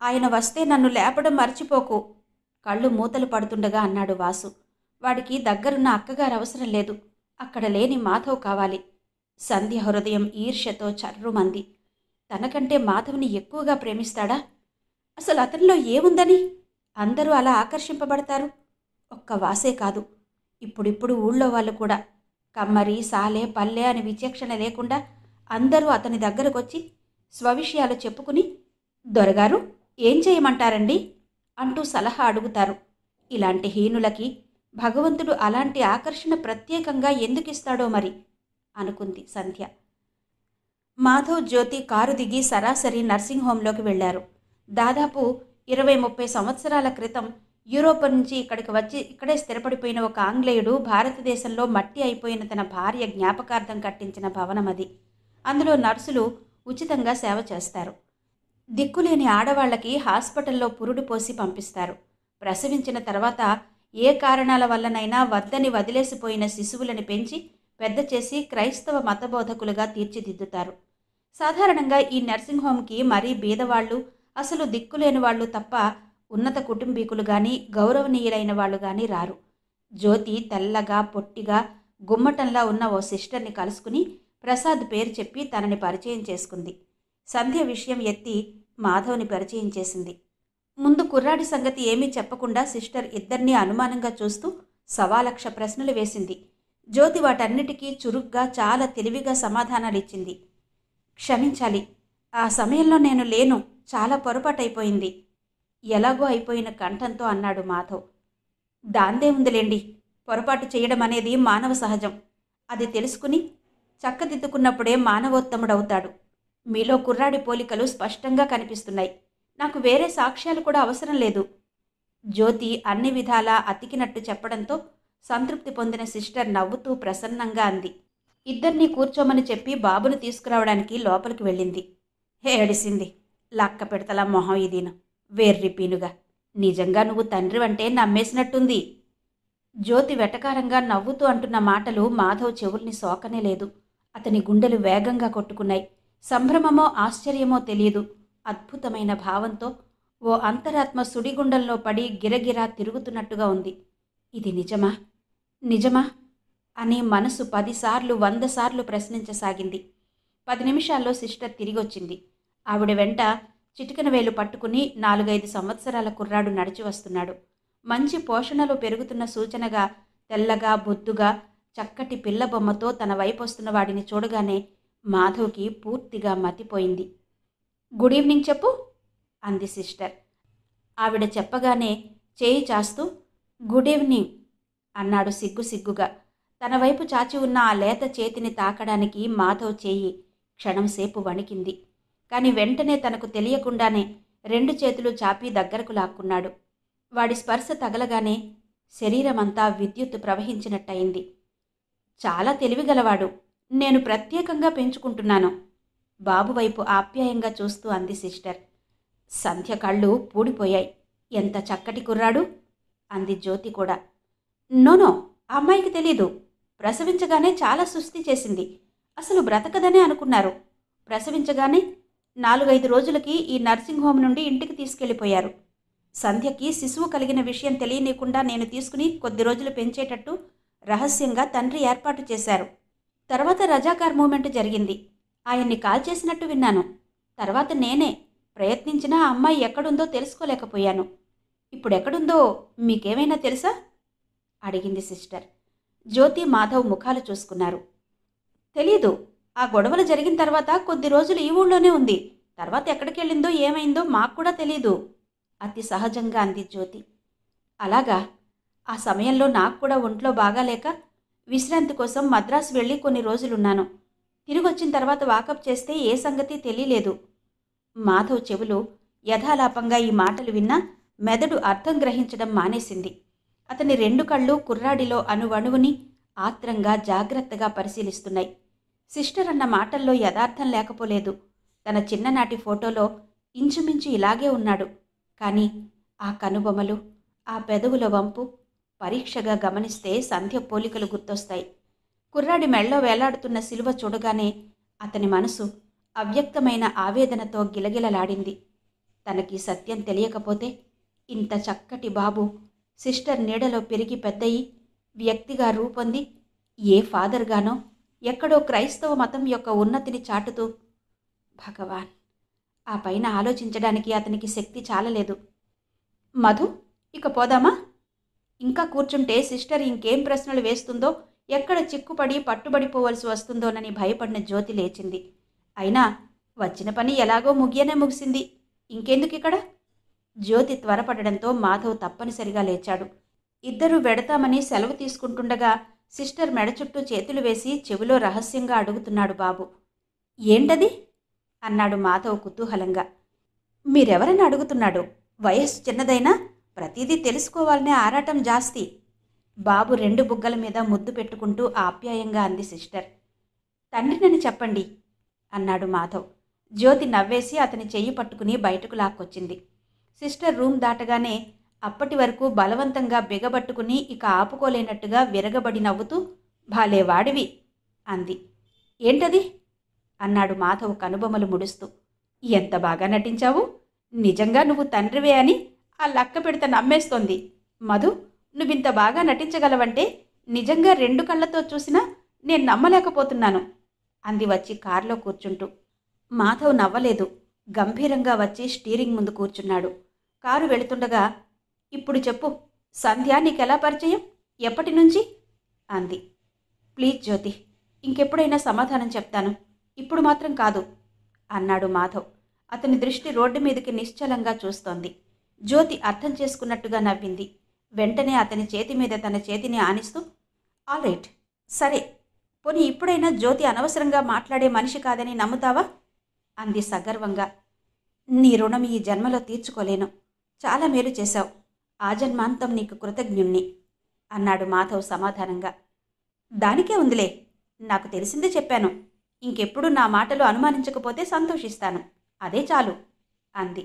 ఆయన వస్తే నన్ను లేపడం మర్చిపోకు, కళ్ళు మూతలు పడుతుండగా అన్నాడు వాసు. వాడికి దగ్గరున్న అక్కగారు అవసరం లేదు, అక్కడ లేని మాధవ్ కావాలి. సంధ్య హృదయం ఈర్ష్యతో చర్రుమంది. తనకంటే మాధవ్ని ఎక్కువగా ప్రేమిస్తాడా? అసలు అతనిలో ఏముందని అందరూ అలా ఆకర్షింపబడతారు? ఒక్క వాసే కాదు, ఇప్పుడిప్పుడు ఊళ్ళో వాళ్ళు కూడా కమ్మరి, సాలే, పల్లె అని విచక్షణ లేకుండా అందరూ అతని దగ్గరకొచ్చి స్వవిషయాలు చెప్పుకుని, దొరగారు ఏం చేయమంటారండి అంటూ సలహా అడుగుతారు. ఇలాంటి హీనులకి భగవంతుడు అలాంటి ఆకర్షణ ప్రత్యేకంగా ఎందుకిస్తాడో మరి అనుకుంది సంధ్య. మాధవ్, జ్యోతి కారు దిగి సరాసరి నర్సింగ్ హోంలోకి వెళ్లారు. దాదాపు 20-30 సంవత్సరాల క్రితం యూరోప్ నుంచి ఇక్కడికి వచ్చి ఇక్కడే స్థిరపడిపోయిన ఒక ఆంగ్లేయుడు భారతదేశంలో మట్టి అయిపోయిన తన భార్య జ్ఞాపకార్థం కట్టించిన భవనం అది. అందులో నర్సులు ఉచితంగా సేవ చేస్తారు. దిక్కులేని ఆడవాళ్లకి హాస్పిటల్లో పురుడు పోసి పంపిస్తారు. ప్రసవించిన తర్వాత ఏ కారణాల వల్లనైనా వద్దని వదిలేసిపోయిన శిశువులని పెంచి పెద్ద చేసి క్రైస్తవ మతబోధకులుగా తీర్చిదిద్దుతారు. సాధారణంగా ఈ నర్సింగ్ హోమ్కి మరీ బీదవాళ్లు, అసలు దిక్కులేని వాళ్ళు తప్ప ఉన్నత కుటుంబీకులు కానీ, గౌరవనీయులైన వాళ్ళు కానీ రారు. జ్యోతి తెల్లగా, పొట్టిగా, గుమ్మటంలా ఉన్న ఓ సిస్టర్ని కలుసుకుని ప్రసాద్ పేరు చెప్పి తనని పరిచయం చేసుకుంది. సంధ్య విషయం ఎత్తి మాధవ్ని పరిచయం చేసింది. ముందు కుర్రాడి సంగతి ఏమీ చెప్పకుండా సిస్టర్ ఇద్దరినీ అనుమానంగా చూస్తూ సవాలక్ష ప్రశ్నలు వేసింది. జ్యోతి వాటన్నిటికీ చురుగ్గా చాలా తెలివిగా సమాధానాలిచ్చింది. క్షమించాలి, ఆ సమయంలో నేను లేను, చాలా పొరపాటైపోయింది ఎలాగో అయిపోయిన కంఠంతో అన్నాడు మాధవ్. దాందే ఉందిలేండి, పొరపాటు చేయడం అనేది మానవ సహజం. అది తెలుసుకుని చక్కదిద్దుకున్నప్పుడే మానవోత్తముడవుతాడు. మీలో కుర్రాడి పోలికలు స్పష్టంగా కనిపిస్తున్నాయి. నాకు వేరే సాక్ష్యాలు కూడా అవసరం లేదు. జ్యోతి అన్ని విధాలా అతికినట్టు చెప్పడంతో సంతృప్తి పొందిన సిస్టర్ నవ్వుతూ ప్రసన్నంగా అంది. ఇద్దరినీ కూర్చోమని చెప్పి బాబును తీసుకురావడానికి లోపలికి వెళ్ళింది. ఏడిసింది. లక్క పెడతలా మొహం ఇదీను, వేర్రిపీనుగా. నిజంగా నువ్వు తండ్రివంటే నమ్మేసినట్టుంది. జ్యోతి వెటకారంగా నవ్వుతూ అంటున్న మాటలు మాధవ్ చెవుల్ని సోకనే లేదు. అతని గుండెలు వేగంగా కొట్టుకున్నాయి. సంభ్రమమో ఆశ్చర్యమో తెలియదు. అద్భుతమైన భావంతో ఓ అంతరాత్మ సుడిగుండంలో పడి గిరగిరా తిరుగుతున్నట్టుగా ఉంది. ఇది నిజమా? నిజమా అని మనసు 10 సార్లు 100 సార్లు ప్రశ్నించసాగింది. 10 నిమిషాల్లో సిస్టర్ తిరిగొచ్చింది. ఆవిడ వెంట చిటికెన వేలు పట్టుకుని 4-5 సంవత్సరాల కుర్రాడు నడిచి వస్తున్నాడు. మంచి పోషణలో పెరుగుతున్న సూచనగా తెల్లగా బొద్దుగా చక్కటి పిల్ల బొమ్మతో తన వైపు వస్తున్న వాడిని చూడగానే మాధవ్కి పూర్తిగా మతిపోయింది. గుడ్ ఈవినింగ్ చెప్పు అంది సిస్టర్. ఆవిడ చెప్పగానే చేయి చాస్తూ గుడ్ ఈవినింగ్ అన్నాడు సిగ్గుగా. తన వైపు చాచి ఉన్న ఆ లేత చేతిని తాకడానికి మాధవ్ చేయి క్షణంసేపు వణికింది. కాని వెంటనే తనకు తెలియకుండానే 2 చేతులు చాపి దగ్గరకు లాక్కున్నాడు. వాడి స్పర్శ తగలగానే శరీరమంతా విద్యుత్తు ప్రవహించినట్టయింది. చాలా తెలివిగలవాడు, నేను ప్రత్యేకంగా పెంచుకుంటున్నాను బాబు వైపు ఆప్యాయంగా చూస్తూ అంది సిస్టర్. సంధ్య కళ్ళు పూడిపోయాయి. ఎంత చక్కటి కుర్రాడు అంది జ్యోతి కూడా. నోనో, ఆ అమ్మాయికి తెలీదు. ప్రసవించగానే చాలా సుస్థి చేసింది. అసలు బ్రతకదనే అనుకున్నారు. ప్రసవించగానే 4-5 రోజులకి ఈ నర్సింగ్ హోమ్ నుండి ఇంటికి తీసుకెళ్లిపోయారు. సంధ్యకి శిశువు కలిగిన విషయం తెలియనీయకుండా నేను తీసుకుని కొద్ది రోజులు పెంచేటట్టు రహస్యంగా తండ్రి ఏర్పాటు చేశారు. తర్వాత రజాకార్ మూమెంట్ జరిగింది. ఆయన్ని కాల్ చేసినట్టు విన్నాను. తర్వాత నేనే ప్రయత్నించినా ఆ అమ్మాయి ఎక్కడుందో తెలుసుకోలేకపోయాను. ఇప్పుడెక్కడుందో మీకేమైనా తెలుసా అడిగింది సిస్టర్. జ్యోతి మాధవ్ ముఖాలు చూసుకున్నారు. తెలీదు. ఆ గొడవలు జరిగిన తర్వాత కొద్ది రోజులు ఈ ఊళ్ళోనే ఉంది. తర్వాత ఎక్కడికెళ్ళిందో ఏమైందో మాకు కూడా తెలీదు అతి సహజంగా అంది జ్యోతి. అలాగా? ఆ సమయంలో నాకు కూడా ఒంట్లో బాగాలేక విశ్రాంతి కోసం మద్రాసు వెళ్ళి కొన్ని రోజులున్నాను. తిరిగొచ్చిన తర్వాత వాకప్ చేస్తే ఏ సంగతి తెలియలేదు. మాధవ్ చెవులు యథాలాపంగా ఈ మాటలు విన్నా మెదడు అర్థం గ్రహించడం మానేసింది. అతని 2 కళ్ళు కుర్రాడిలో అణువణువుని ఆత్రంగా జాగ్రత్తగా పరిశీలిస్తున్నాయి. సిస్టర్ అన్న మాటల్లో యథార్థం లేకపోలేదు. తన చిన్ననాటి ఫోటోలో ఇంచుమించు ఇలాగే ఉన్నాడు. కానీ ఆ కనుబొమలు, ఆ పెదవుల వంపు పరీక్షగా గమనిస్తే సంధ్య పోలికలు గుర్తొస్తాయి. కుర్రాడి మెళ్ళో వేలాడుతున్న సిలువ చూడగానే అతని మనసు అవ్యక్తమైన ఆవేదనతో గిలగిలలాడింది. తనకి సత్యం తెలియకపోతే ఇంత చక్కటి బాబు సిస్టర్ నీడలో పెరిగి పెద్దయి వ్యక్తిగా రూపొంది ఏ ఫాదర్గానో ఎక్కడో క్రైస్తవ మతం యొక్క ఉన్నతిని చాటుతూ భగవాన్, ఆ పైన ఆలోచించడానికి అతనికి శక్తి చాలలేదు. మధు, ఇక పోదామా? ఇంకా కూర్చుంటే సిస్టర్ ఇంకేం ప్రశ్నలు వేస్తుందో, ఎక్కడ చిక్కుపడి పట్టుబడిపోవలసి వస్తుందోనని భయపడిన జ్యోతి లేచింది. అయినా వచ్చిన పని ఎలాగో ముగిసింది. ఇంకెందుకిక్కడ? జ్యోతి త్వరపడడంతో మాధవ్ తప్పనిసరిగా లేచాడు. ఇద్దరూ వెడతామని సెలవు తీసుకుంటుండగా సిస్టర్ మెడ చుట్టూ చేతులు వేసి చెవిలో రహస్యంగా అడుగుతున్నాడు బాబు. ఏంటది అన్నాడు మాధవ్ కుతూహలంగా. మీరెవరని అడుగుతున్నాడు. వయస్సు చిన్నదైనా ప్రతిదీ తెలుసుకోవాలనే ఆరాటం జాస్తి. బాబు 2 బుగ్గల మీద ముద్దు పెట్టుకుంటూ ఆప్యాయంగా అంది సిస్టర్. తండ్రినని చెప్పండి అన్నాడు మాధవ్. జ్యోతి నవ్వేసి అతని చెయ్యి పట్టుకుని బయటకు లాక్కొచ్చింది. సిస్టర్ రూమ్ దాటగానే అప్పటి వరకు బలవంతంగా బిగబట్టుకుని ఇక ఆపుకోలేనట్టుగా విరగబడి నవ్వుతూ భాలేవాడివి అంది. ఏంటది అన్నాడు మాధవ్ కనుబొమలు ముడుస్తూ. ఎంత బాగా నటించావు. నిజంగా నువ్వు తండ్రివే అని ఆ లక్క పెడత నమ్మేస్తోంది. మధు, నువ్వింత బాగా నటించగలవంటే నిజంగా 2 కళ్ళతో చూసినా నేను నమ్మలేకపోతున్నాను అంది వచ్చి కారులో కూర్చుంటూ. మాధవ్ నవ్వలేదు. గంభీరంగా వచ్చి స్టీరింగ్ ముందు కూర్చున్నాడు. కారు వెళుతుండగా, ఇప్పుడు చెప్పు, సంధ్య నీకెలా పరిచయం, ఎప్పటి నుంచి అంది. ప్లీజ్ జ్యోతి, ఇంకెప్పుడైనా సమాధానం చెప్తాను, ఇప్పుడు మాత్రం కాదు అన్నాడు మాధవ్. అతని దృష్టి రోడ్డు మీదకి నిశ్చలంగా చూస్తోంది. జ్యోతి అర్థం చేసుకున్నట్టుగా నవ్వింది. వెంటనే అతని చేతి మీద తన చేతిని ఆనిస్తూ, ఆల్ రైట్, సరే, పోనీ ఇప్పుడైనా జ్యోతి అనవసరంగా మాట్లాడే మనిషి కాదని నమ్ముతావా అంది సగర్వంగా. నీ రుణం ఈ జన్మలో తీర్చుకోలేను, చాలా మేలు చేశావు, ఆజన్మాంతం నీకు కృతజ్ఞుణ్ణి అన్నాడు మాధవ్ సమాధానంగా. దానికే ఉందిలే, నాకు తెలిసిందే చెప్పాను, ఇంకెప్పుడు నా మాటలు అనుమానించకపోతే సంతోషిస్తాను, అదే చాలు అంది.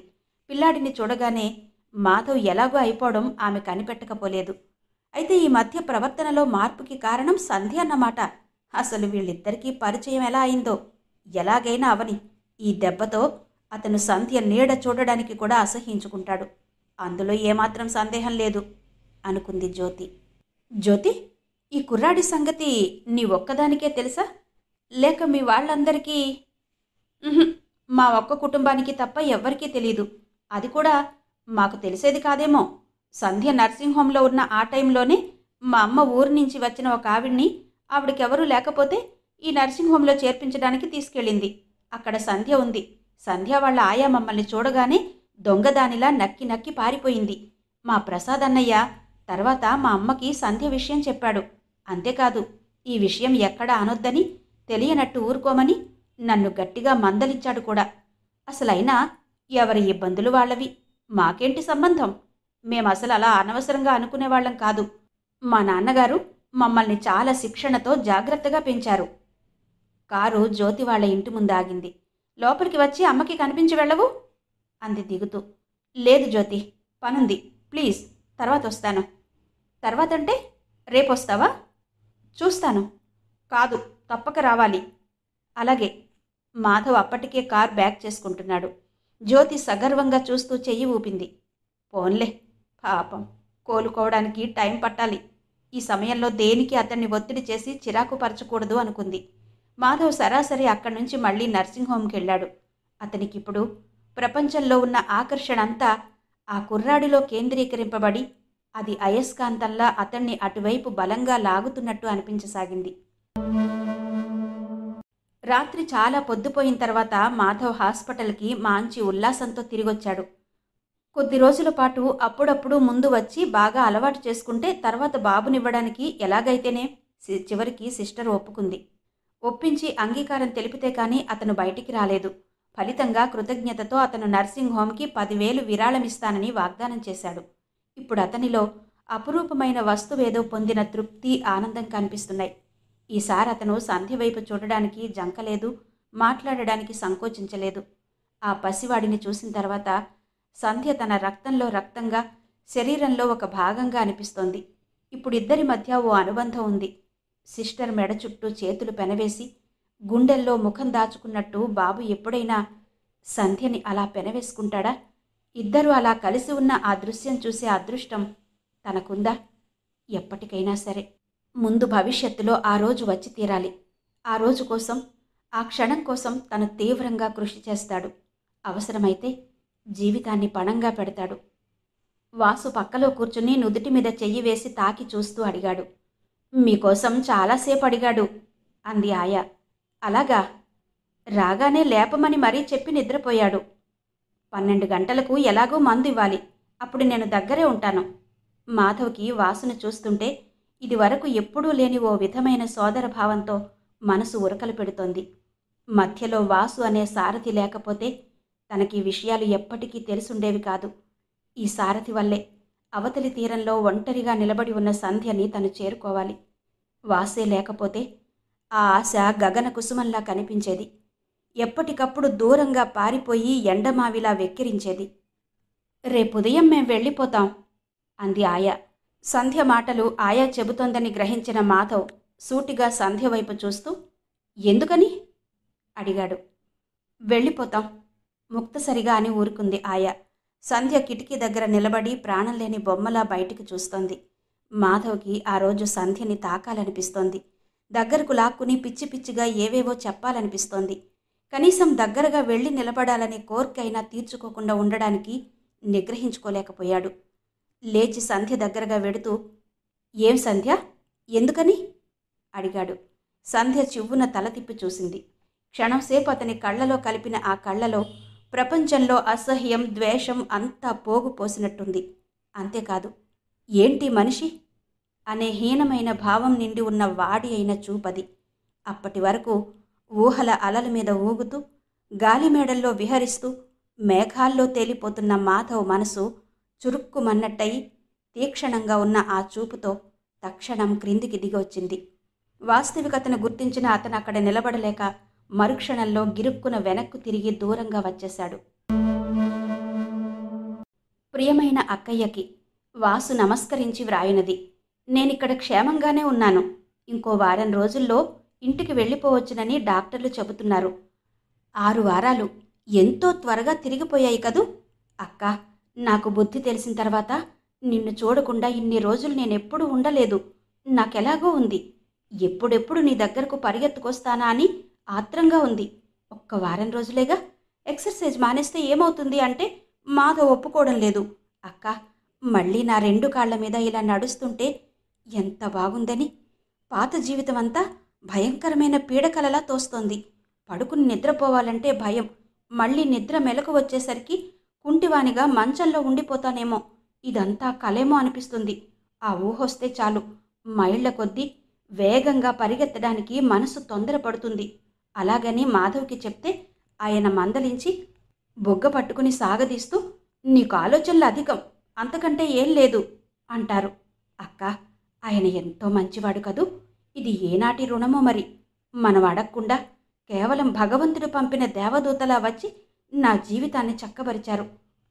పిల్లాడిని చూడగానే మాధవ్ ఎలాగో అయిపోవడం ఆమె కనిపెట్టకపోలేదు. అయితే ఈ మధ్య ప్రవర్తనలో మార్పుకి కారణం సంధ్య అన్నమాట. అసలు వీళ్ళిద్దరికీ పరిచయం ఎలా అయిందో, ఎలాగైనా అవని, ఈ దెబ్బతో అతను సంధ్య నీడ చూడడానికి కూడా అసహ్యించుకుంటాడు, అందులో ఏమాత్రం సందేహం లేదు అనుకుంది జ్యోతి. జ్యోతి, ఈ కుర్రాడి సంగతి నీ ఒక్కదానికే తెలుసా, లేక మీ వాళ్ళందరికీ? మా ఒక్క కుటుంబానికి తప్ప ఎవ్వరికీ తెలీదు, అది కూడా మాకు తెలిసేది కాదేమో. సంధ్య నర్సింగ్ హోంలో ఉన్న ఆ టైంలోనే మా అమ్మ ఊరి నుంచి వచ్చిన ఒక ఆవిడ్ని, ఆవిడకెవరూ లేకపోతే ఈ నర్సింగ్ హోంలో చేర్పించడానికి తీసుకెళ్ళింది. అక్కడ సంధ్య ఉంది. సంధ్య వాళ్ళ ఆయా మమ్మల్ని చూడగానే దొంగదానిలా నక్కి నక్కి పారిపోయింది. మా ప్రసాద్ అన్నయ్య తర్వాత మా అమ్మకి సంధ్య విషయం చెప్పాడు. అంతేకాదు, ఈ విషయం ఎక్కడా అనొద్దని, తెలియనట్టు ఊరుకోమని నన్ను గట్టిగా మందలించాడు కూడా. అసలైనా ఎవరి ఇబ్బందులు వాళ్ళవి, మాకేంటి సంబంధం? మేమసలు అలా అనవసరంగా అనుకునేవాళ్ళం కాదు. మా నాన్నగారు మమ్మల్ని చాలా శిక్షణతో జాగ్రత్తగా పెంచారు. కారు జ్యోతి వాళ్ళ ఇంటి ముందు ఆగింది. లోపలికి వచ్చి అమ్మకి కనిపించి వెళ్ళవు అంది దిగుతూ. లేదు జ్యోతి, పనుంది, ప్లీజ్ తర్వాత వస్తాను. తర్వాతంటే రేపొస్తావా? చూస్తాను. కాదు, తప్పక రావాలి. అలాగే. మాధవ్ అప్పటికే కార్ బ్యాక్ చేసుకుంటున్నాడు. జ్యోతి సగర్వంగా చూస్తూ చెయ్యి ఊపింది. పోన్లే, పాపం, కోలుకోవడానికి టైం పట్టాలి. ఈ సమయంలో దేనికి అతన్ని ఒత్తిడి చేసి చిరాకు పరచకూడదు అనుకుంది. మాధవ్ సరాసరి అక్కడి నుంచి మళ్ళీ నర్సింగ్ హోమ్కి వెళ్ళాడు. అతనికిప్పుడు ప్రపంచంలో ఉన్న ఆకర్షణ అంతా ఆ కుర్రాడిలో కేంద్రీకరింపబడి అది అయస్కాంతంలా అతన్ని అటువైపు బలంగా లాగుతున్నట్టు అనిపించసాగింది. రాత్రి చాలా పొద్దుపోయిన తర్వాత మాధవ్ హాస్పిటల్కి మాంచి ఉల్లాసంతో తిరిగొచ్చాడు. కొద్ది రోజుల పాటు అప్పుడప్పుడు ముందు వచ్చి బాగా అలవాటు చేసుకుంటే తర్వాత బాబునివ్వడానికి ఎలాగైతేనే చివరికి సిస్టర్ ఒప్పుకుంది. ఒప్పించి అంగీకారం తెలిపితే కానీ అతను బయటికి రాలేదు. ఫలితంగా కృతజ్ఞతతో అతను నర్సింగ్ హోమ్కి 10,000 విరాళమిస్తానని వాగ్దానం చేశాడు. ఇప్పుడు అతనిలో అపురూపమైన వస్తువేదో పొందిన తృప్తి, ఆనందం కనిపిస్తున్నాయి. ఈసారి అతను సంధ్య వైపు చూడడానికి జంకలేదు, మాట్లాడడానికి సంకోచించలేదు. ఆ పసివాడిని చూసిన తర్వాత సంధ్య తన రక్తంలో రక్తంగా, శరీరంలో ఒక భాగంగా అనిపిస్తోంది. ఇప్పుడు ఇద్దరి మధ్య ఓ అనుబంధం ఉంది. సిస్టర్ మెడ చుట్టూ చేతులు పెనవేసి గుండెల్లో ముఖం దాచుకున్నట్టు బాబు ఎప్పుడైనా సంధ్యని అలా పెనవేసుకుంటాడా? ఇద్దరూ అలా కలిసి ఉన్న ఆ దృశ్యం చూసే అదృష్టం తనకుందా? ఎప్పటికైనా సరే, ముందు భవిష్యత్తులో ఆ రోజు వచ్చి తీరాలి. ఆ రోజు కోసం, ఆ క్షణం కోసం తను తీవ్రంగా కృషి చేస్తాడు. అవసరమైతే జీవితాన్ని పణంగా పెడతాడు. వాసు పక్కలో కూర్చుని నుదుటి మీద చెయ్యి వేసి తాకి చూస్తూ అడిగాడు. మీకోసం చాలాసేపు అడిగాడు అంది ఆయా. అలాగా? రాగానే లేపమని మరీ చెప్పి నిద్రపోయాడు. 12 గంటలకు ఎలాగో మందు ఇవ్వాలి, అప్పుడు నేను దగ్గరే ఉంటాను. మాధవ్కి వాసును చూస్తుంటే ఇదివరకు ఎప్పుడూ లేని ఓ విధమైన సోదర భావంతో మనసు ఉరకలు పెడుతోంది. మధ్యలో వాసు అనే సారథి లేకపోతే తనకి విషయాలు ఎప్పటికీ తెలుసుండేవి కాదు. ఈ సారథి వల్లే అవతలి తీరంలో ఒంటరిగా నిలబడి ఉన్న సంధ్యని తను చేరుకోవాలి. వాసే లేకపోతే ఆ ఆశ గగన కుసుమంలా కనిపించేది. ఎప్పటికప్పుడు దూరంగా పారిపోయి ఎండమావిలా వెక్కిరించేది. రేపుదయం మేం వెళ్ళిపోతాం అంది ఆయా. సంధ్య మాటలు ఆయా చెబుతోందని గ్రహించిన మాధవ్ సూటిగా సంధ్య వైపు చూస్తూ, ఎందుకని అడిగాడు. వెళ్ళిపోతాం ముక్తసరిగా అని ఊరుకుంది ఆయా. సంధ్య కిటికీ దగ్గర నిలబడి ప్రాణం లేని బొమ్మలా బయటికి చూస్తోంది. మాధవ్కి ఆ రోజు సంధ్యని తాకాలనిపిస్తోంది. దగ్గరకు లాక్కుని పిచ్చి పిచ్చిగా ఏవేవో చెప్పాలనిపిస్తోంది. కనీసం దగ్గరగా వెళ్ళి నిలబడాలనే కోరికైనా తీర్చుకోకుండా ఉండడానికి నిగ్రహించుకోలేకపోయాడు. లేచి సంధ్య దగ్గరగా వెడుతూ, ఏం సంధ్య, ఎందుకని అడిగాడు. సంధ్య చివ్వున తల తిప్పి చూసింది. క్షణంసేపు అతని కళ్ళలో కలిపిన ఆ కళ్ళలో ప్రపంచంలో అసహ్యం, ద్వేషం అంతా పోగు పోసినట్టుంది. అంతేకాదు, ఏంటి మనిషి అనే హీనమైన భావం నిండి ఉన్న వాడి అయిన చూపది. అప్పటి వరకు ఊహల అలల మీద ఊగుతూ, గాలిమేడల్లో విహరిస్తూ, మేఘాల్లో తేలిపోతున్న మాధవ్ మనసు చురుక్కుమన్నట్టయి తీక్షణంగా ఉన్న ఆ చూపుతో తక్షణం క్రిందికి దిగొచ్చింది. వాస్తవికతను గుర్తించిన అతను అక్కడ నిలబడలేక మరుక్షణంలో గిరుక్కున వెనక్కు తిరిగి దూరంగా వచ్చేశాడు. ప్రియమైన అక్కయ్యకి వాసు నమస్కరించి వ్రాయినది. నేనిక్కడ క్షేమంగానే ఉన్నాను. ఇంకో వారం రోజుల్లో ఇంటికి వెళ్ళిపోవచ్చునని డాక్టర్లు చెబుతున్నారు. 6 వారాలు ఎంతో త్వరగా తిరిగిపోయాయి కదూ అక్క. నాకు బుద్ధి తెలిసిన తర్వాత నిన్ను చూడకుండా ఇన్ని రోజులు నేనెప్పుడూ ఉండలేదు. నాకెలాగో ఉంది. ఎప్పుడెప్పుడు నీ దగ్గరకు పరిగెత్తుకొస్తానా అని ఆత్రంగా ఉంది. ఒక్క వారం రోజులేగా, ఎక్సర్సైజ్ మానేస్తే ఏమవుతుంది అంటే మాధవ్ ఒప్పుకోవడం లేదు. అక్క, మళ్ళీ నా 2 కాళ్ల మీద ఇలా నడుస్తుంటే ఎంత బాగుందని. పాత జీవితం అంతా భయంకరమైన పీడకలలా తోస్తోంది. పడుకుని నిద్రపోవాలంటే భయం. మళ్ళీ నిద్ర మెలకు వచ్చేసరికి కుంటివానిగా మంచంలో ఉండిపోతానేమో. ఇదంతా కలేమో అనిపిస్తుంది. ఆ ఊహొస్తే చాలు మైళ్ల కొద్దీ వేగంగా పరిగెత్తడానికి మనసు తొందరపడుతుంది. అలాగని మాధవ్కి చెప్తే ఆయన మందలించి బొగ్గ పట్టుకుని సాగదీస్తూ, నీకు ఆలోచనలు అధికం, అంతకంటే ఏం లేదు అంటారు. అక్క, ఆయన ఎంతో మంచివాడు కదూ. ఇది ఏనాటి రుణమో మరి. మనం అడగకుండా కేవలం భగవంతుడు పంపిన దేవదూతలా వచ్చి నా జీవితాన్ని చక్కబరిచారు.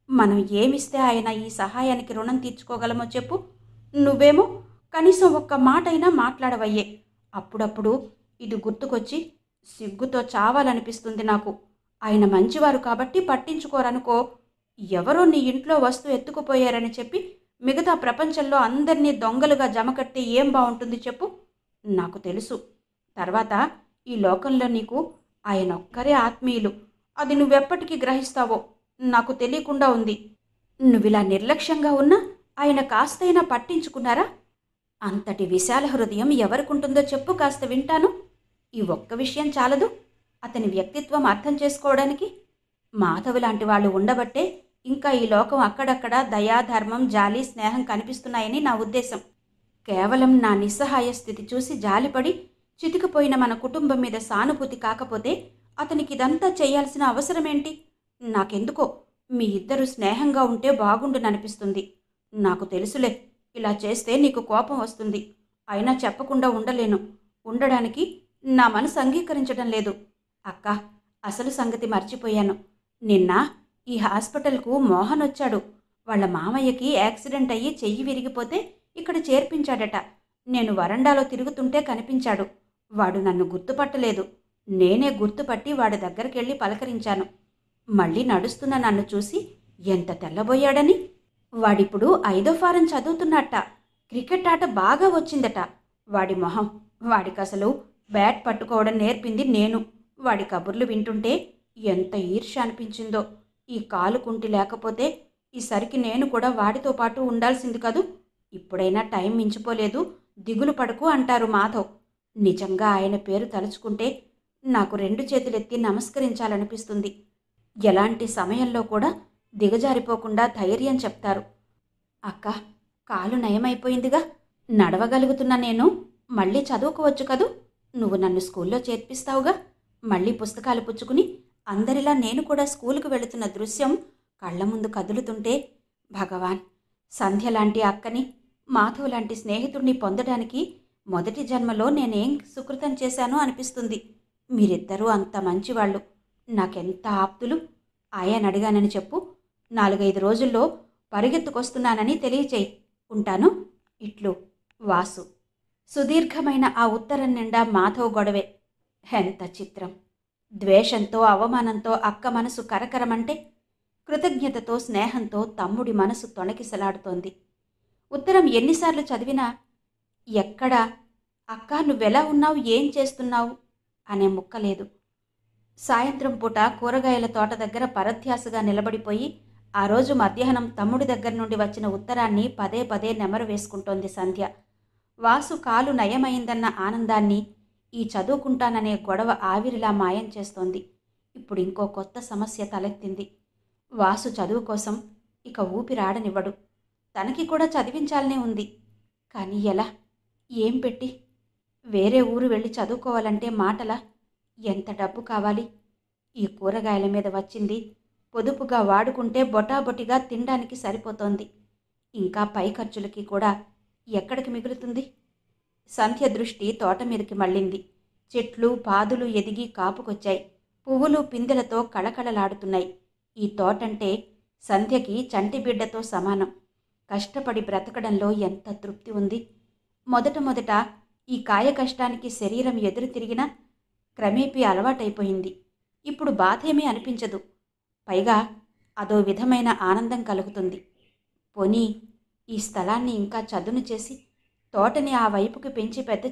మనం ఏమిస్తే ఆయన ఈ సహాయానికి రుణం తీర్చుకోగలమో చెప్పు. నువ్వేమో కనీసం ఒక్క మాటైనా మాట్లాడవయ్యే. అప్పుడప్పుడు ఇది గుర్తుకొచ్చి సిగ్గుతో చావాలనిపిస్తుంది నాకు. ఆయన మంచివారు కాబట్టి పట్టించుకోరనుకో. ఎవరో నీ ఇంట్లో వస్తువు ఎత్తుకుపోయారని చెప్పి మిగతా ప్రపంచంలో అందరినీ దొంగలుగా జమకట్టి ఏం బాగుంటుంది చెప్పు. నాకు తెలుసు. తర్వాత ఈ లోకంలో నీకు ఆయన ఒక్కరే ఆత్మీయులు. అది నువ్వెప్పటికీ గ్రహిస్తావో నాకు తెలియకుండా ఉంది. నువ్విలా నిర్లక్ష్యంగా ఉన్నా ఆయన కాస్తైనా పట్టించుకున్నారా? అంతటి విశాల హృదయం ఎవరికుంటుందో చెప్పు, కాస్త వింటాను. ఈ ఒక్క విషయం చాలదు అతని వ్యక్తిత్వం అర్థం చేసుకోవడానికి. మాధవ్ లాంటి వాళ్ళు ఉండబట్టే ఇంకా ఈ లోకం అక్కడక్కడ దయా, ధర్మం, జాలి, స్నేహం కనిపిస్తున్నాయని నా ఉద్దేశం. కేవలం నా నిస్సహాయ స్థితి చూసి జాలిపడి చితికిపోయిన మన కుటుంబం మీద సానుభూతి కాకపోతే అతనికి ఇదంతా చేయాల్సిన అవసరమేంటి? నాకెందుకో మీ ఇద్దరు స్నేహంగా ఉంటే బాగుండుననిపిస్తుంది. నాకు తెలుసులే, ఇలా చేస్తే నీకు కోపం వస్తుంది. అయినా చెప్పకుండా ఉండలేను. ఉండడానికి నా మనసు అంగీకరించడం లేదు. అక్క, అసలు సంగతి మర్చిపోయాను. నిన్న ఈ హాస్పిటల్కు మోహన్ వచ్చాడు. వాళ్ళ మామయ్యకి యాక్సిడెంట్ అయ్యి చెయ్యి విరిగిపోతే ఇక్కడ చేర్పించాడట. నేను వరండాలో తిరుగుతుంటే కనిపించాడు. వాడు నన్ను గుర్తుపట్టలేదు. నేనే గుర్తుపట్టి వాడి దగ్గరికెళ్ళి పలకరించాను. మళ్ళీ నడుస్తున్న నన్ను చూసి ఎంత తెల్లబోయాడని. వాడిప్పుడు 5వ ఫారం చదువుతున్నట్ట. క్రికెట్ ఆట బాగా వచ్చిందట. వాడి మొహం, వాడికసలు బ్యాట్ పట్టుకోవడం నేర్పింది నేను. వాడి కబుర్లు వింటుంటే ఎంత ఈర్ష్య అనిపించిందో. ఈ కాలు కుంటి లేకపోతే ఈసరికి నేను కూడా వాడితో పాటు ఉండాల్సింది కదూ. ఇప్పుడైనా టైం మించిపోలేదు, దిగులు పడకు అంటారు మాధవ్. నిజంగా ఆయన పేరు తలుచుకుంటే నాకు 2 చేతులెత్తి నమస్కరించాలనిపిస్తుంది. ఎలాంటి సమయంలో కూడా దిగజారిపోకుండా ధైర్యం చెప్తారు. అక్క, కాలు నయమైపోయిందిగా, నడవగలుగుతున్నా నేను. మళ్ళీ చదువుకోవచ్చు కదూ. నువ్వు నన్ను స్కూల్లో చేర్పిస్తావుగా. మళ్ళీ పుస్తకాలు పుచ్చుకుని అందరిలా నేను కూడా స్కూలుకు వెళుతున్న దృశ్యం కళ్ళ ముందు కదులుతుంటే, భగవాన్, సంధ్య లాంటి అక్కని, మాధవ్ లాంటి స్నేహితుడిని పొందడానికి మొదటి జన్మలో నేనేం సుకృతం చేశానో అనిపిస్తుంది. మీరిద్దరూ అంత మంచివాళ్ళు, నాకెంత ఆప్తులు. ఆయన అడిగానని చెప్పు. 4-5 రోజుల్లో పరిగెత్తుకొస్తున్నానని తెలియచేయి. ఉంటాను. ఇట్లు వాసు. సుదీర్ఘమైన ఆ ఉత్తరం నిండా మాధవ్ గొడవే. ఎంత చిత్రం. ద్వేషంతో, అవమానంతో అక్క మనసు కరకరమంటే, కృతజ్ఞతతో, స్నేహంతో తమ్ముడి మనసు తొణకిసలాడుతోంది. ఉత్తరం ఎన్నిసార్లు చదివినా ఎక్కడా అక్క నువ్వెలా ఉన్నావు, ఏం చేస్తున్నావు అనే ముక్కలేదు. సాయంత్రం పూట కూరగాయల తోట దగ్గర పరధ్యాసగా నిలబడిపోయి ఆ రోజు మధ్యాహ్నం తమ్ముడి దగ్గర నుండి వచ్చిన ఉత్తరాన్ని పదే పదే నెమరు వేసుకుంటోంది సంధ్య. వాసు కాలు నయమైందన్న ఆనందాన్ని ఈ చదువుకుంటాననే గొడవ ఆవిరిలా మాయం చేస్తోంది. ఇప్పుడు ఇంకో కొత్త సమస్య తలెత్తింది. వాసు చదువు కోసం ఇక ఊపిరాడనివ్వడు. తనకి కూడా చదివించాలనే ఉంది. కానీ ఎలా? ఏం పెట్టి? వేరే ఊరు వెళ్ళి చదువుకోవాలంటే మాటలా? ఎంత డబ్బు కావాలి? ఈ కూరగాయల మీద వచ్చింది పొదుపుగా వాడుకుంటే బొటాబొటిగా తినడానికి సరిపోతోంది. ఇంకా పై ఖర్చులకి కూడా ఎక్కడికి మిగులుతుంది? సంధ్య దృష్టి తోట మీదకి మళ్ళింది. చెట్లు పాదులు ఎదిగి కాపుకొచ్చాయి. పువ్వులు పిందెలతో కళకళలాడుతున్నాయి. ఈ తోటంటే సంధ్యకి చంటిబిడ్డతో సమానం. కష్టపడి బ్రతకడంలో ఎంత తృప్తి ఉంది. మొదట ఈ కాయ కష్టానికి శరీరం ఎదురు తిరిగినా క్రమేపీ అలవాటైపోయింది. ఇప్పుడు బాధేమీ అనిపించదు. పైగా అదో విధమైన ఆనందం కలుగుతుంది. పోనీ ఈ స్థలాన్ని ఇంకా చదును చేసి తోటని ఆ వైపుకి పెంచి పెద్ద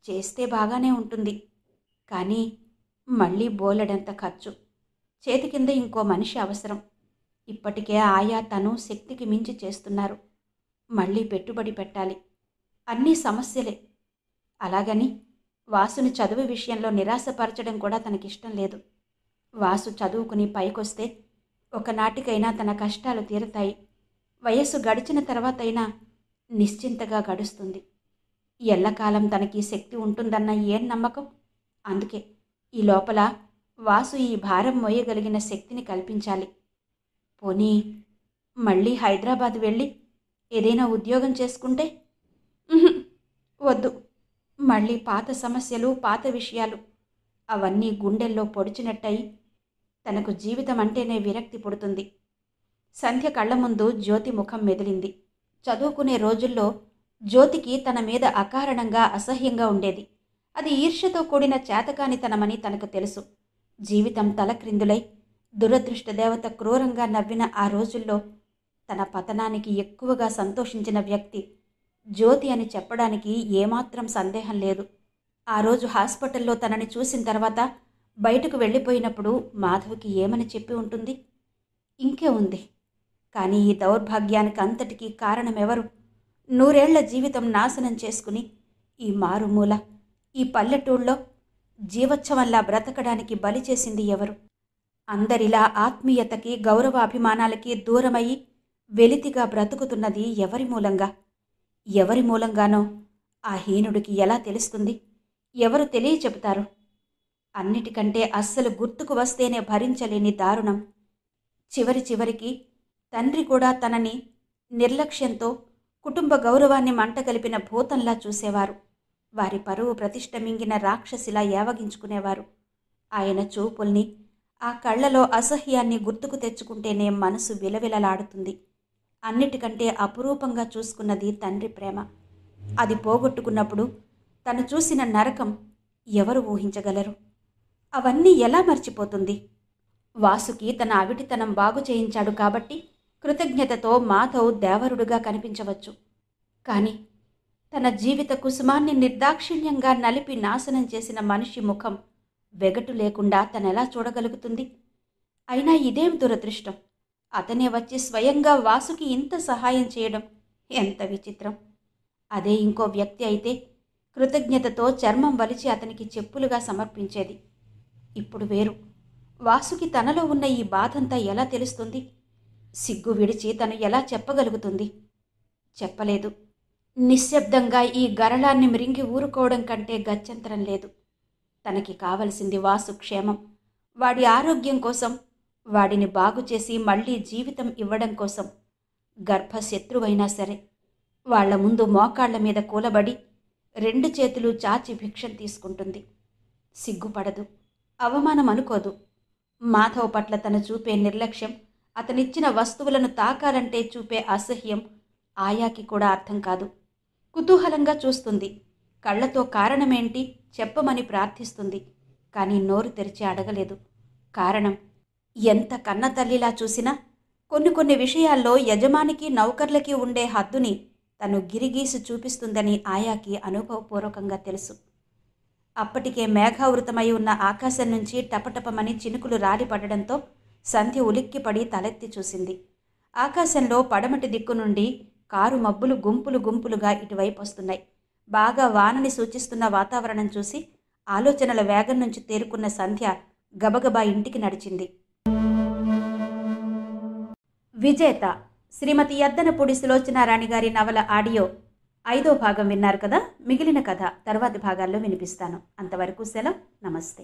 చేస్తే బాగానే ఉంటుంది. కానీ మళ్ళీ బోలెడంత ఖర్చు. చేతి కింద ఇంకో మనిషి అవసరం. ఇప్పటికే ఆయా తను శక్తికి మించి చేస్తున్నారు. మళ్ళీ పెట్టుబడి పెట్టాలి. అన్నీ సమస్యలే. అలాగని వాసుని చదువు విషయంలో నిరాశపరచడం కూడా తనకిష్టం లేదు. వాసు చదువుకుని పైకొస్తే ఒకనాటికైనా తన కష్టాలు తీరతాయి. వయస్సు గడిచిన తర్వాతైనా నిశ్చింతగా గడుస్తుంది. ఎల్లకాలం తనకి శక్తి ఉంటుందన్న ఏం నమ్మకం? అందుకే ఈ లోపల వాసు ఈ భారం మోయగలిగిన శక్తిని కల్పించాలి. పోనీ మళ్ళీ హైదరాబాద్ వెళ్ళి ఏదైనా ఉద్యోగం చేసుకుంటే? వద్దు. మళ్ళీ పాత సమస్యలు, పాత విషయాలు అవన్నీ గుండెల్లో పొడిచినట్టయి తనకు జీవితం అంటేనే విరక్తి పుడుతుంది. సంధ్య కళ్ళ ముందు జ్యోతి ముఖం మెదిలింది. చదువుకునే రోజుల్లో జ్యోతికి తన మీద అకారణంగా అసహ్యంగా ఉండేది. అది ఈర్ష్యతో కూడిన చేతకానితనమని తనకు తెలుసు. జీవితం తలక్రిందులై దురదృష్ట దేవత క్రూరంగా నవ్విన ఆ రోజుల్లో తన పతనానికి ఎక్కువగా సంతోషించిన వ్యక్తి జ్యోతి అని చెప్పడానికి ఏమాత్రం సందేహం లేదు. ఆ రోజు హాస్పిటల్లో తనని చూసిన తర్వాత బయటకు వెళ్ళిపోయినప్పుడు మాధవ్కి ఏమని చెప్పి ఉంటుంది? ఇంకే ఉంది. కానీ ఈ దౌర్భాగ్యానికి అంతటికీ కారణమెవరు? 100 ఏళ్ల జీవితం నాశనం చేసుకుని ఈ మారుమూల, ఈ పల్లెటూళ్ళలో జీవోత్సవంలా బ్రతకడానికి బలి చేసింది ఎవరు? అందరిలా ఆత్మీయతకి, గౌరవాభిమానాలకి దూరమయ్యి వెలితిగా బ్రతుకుతున్నది ఎవరి మూలంగా? ఎవరి మూలంగానో ఆ హీనుడికి ఎలా తెలుస్తుంది? ఎవరు తెలియచెబుతారు? అన్నిటికంటే అస్సలు గుర్తుకు వస్తేనే భరించలేని దారుణం, చివరికి తండ్రి కూడా తనని నిర్లక్ష్యంతో కుటుంబ గౌరవాన్ని మంటగలిపిన భూతంలా చూసేవారు. వారి పరువు ప్రతిష్ఠ మింగిన రాక్షసిలా ఏవగించుకునేవారు. ఆయన చూపుల్ని, ఆ కళ్ళలో అసహ్యాన్ని గుర్తుకు తెచ్చుకుంటేనే మనసు విలవిలలాడుతుంది. అన్నిటికంటే అపురూపంగా చూసుకున్నది తండ్రి ప్రేమ. అది పోగొట్టుకున్నప్పుడు తను చూసిన నరకం ఎవరు ఊహించగలరు? అవన్నీ ఎలా మర్చిపోతుంది? వాసుకి తన అవిటితనం బాగు చేయించాడు కాబట్టి కృతజ్ఞతతో మాధవ్ దేవరుడుగా కనిపించవచ్చు. కానీ తన జీవిత కుసుమాన్ని నిర్దాక్షిణ్యంగా నలిపి నాశనం చేసిన మనిషి ముఖం వెగటు లేకుండా తనెలా చూడగలుగుతుంది? అయినా ఇదేం దురదృష్టం! అతనే వచ్చి స్వయంగా వాసుకి ఇంత సహాయం చేయడం ఎంత విచిత్రం! అదే ఇంకో వ్యక్తి అయితే కృతజ్ఞతతో చర్మం వలిచి అతనికి చెప్పులుగా సమర్పించేది. ఇప్పుడు వేరు. వాసుకి తనలో ఉన్న ఈ బాధంతా ఎలా తెలుస్తుంది? సిగ్గు విడిచి తను ఎలా చెప్పగలుగుతుంది? చెప్పలేదు. నిశ్శబ్దంగా ఈ గరళాన్ని మృంగి ఊరుకోవడం కంటే గత్యంతరం లేదు. తనకి కావలసింది వాసు క్షేమం. వాడి ఆరోగ్యం కోసం, వాడిని బాగుచేసి మళ్ళీ జీవితం ఇవ్వడం కోసం గర్భశత్రువైనా సరే వాళ్ల ముందు మోకాళ్ల మీద కూలబడి 2 చేతులు చాచి భిక్షం తీసుకుంటుంది. సిగ్గుపడదు, అవమానం అనుకోదు. మాధవ్ పట్ల తను చూపే నిర్లక్ష్యం, అతనిచ్చిన వస్తువులను తాకాలంటే చూపే అసహ్యం ఆయాకి కూడా అర్థం కాదు. కుతూహలంగా చూస్తుంది. కళ్ళతో కారణమేంటి చెప్పమని ప్రార్థిస్తుంది. కానీ నోరు తెరిచి అడగలేదు. కారణం ఎంత కన్నతల్లిలా చూసినా కొన్ని విషయాల్లో యజమానికి నౌకర్లకి ఉండే హద్దుని తను గిరిగీసి చూపిస్తుందని ఆయాకి అనుభవపూర్వకంగా తెలుసు. అప్పటికే మేఘావృతమై ఉన్న ఆకాశం నుంచి టపటపమని చినుకులు రాలిపడడంతో సంధ్య ఉలిక్కిపడి తలెత్తి చూసింది. ఆకాశంలో పడమటి దిక్కు నుండి కారు మబ్బులు గుంపులు గుంపులుగా ఇటువైపు వస్తున్నాయి. బాగా వానని సూచిస్తున్న వాతావరణం చూసి ఆలోచనల వేగం నుంచి తేరుకున్న సంధ్య గబగబా ఇంటికి నడిచింది. విజేత శ్రీమతి యద్దనపూడి సులోచనారాణి గారి నవల ఆడియో 5వ భాగం విన్నారు కదా. మిగిలిన కథ తర్వాతి భాగాల్లో వినిపిస్తాను. అంతవరకు సెలవు. నమస్తే.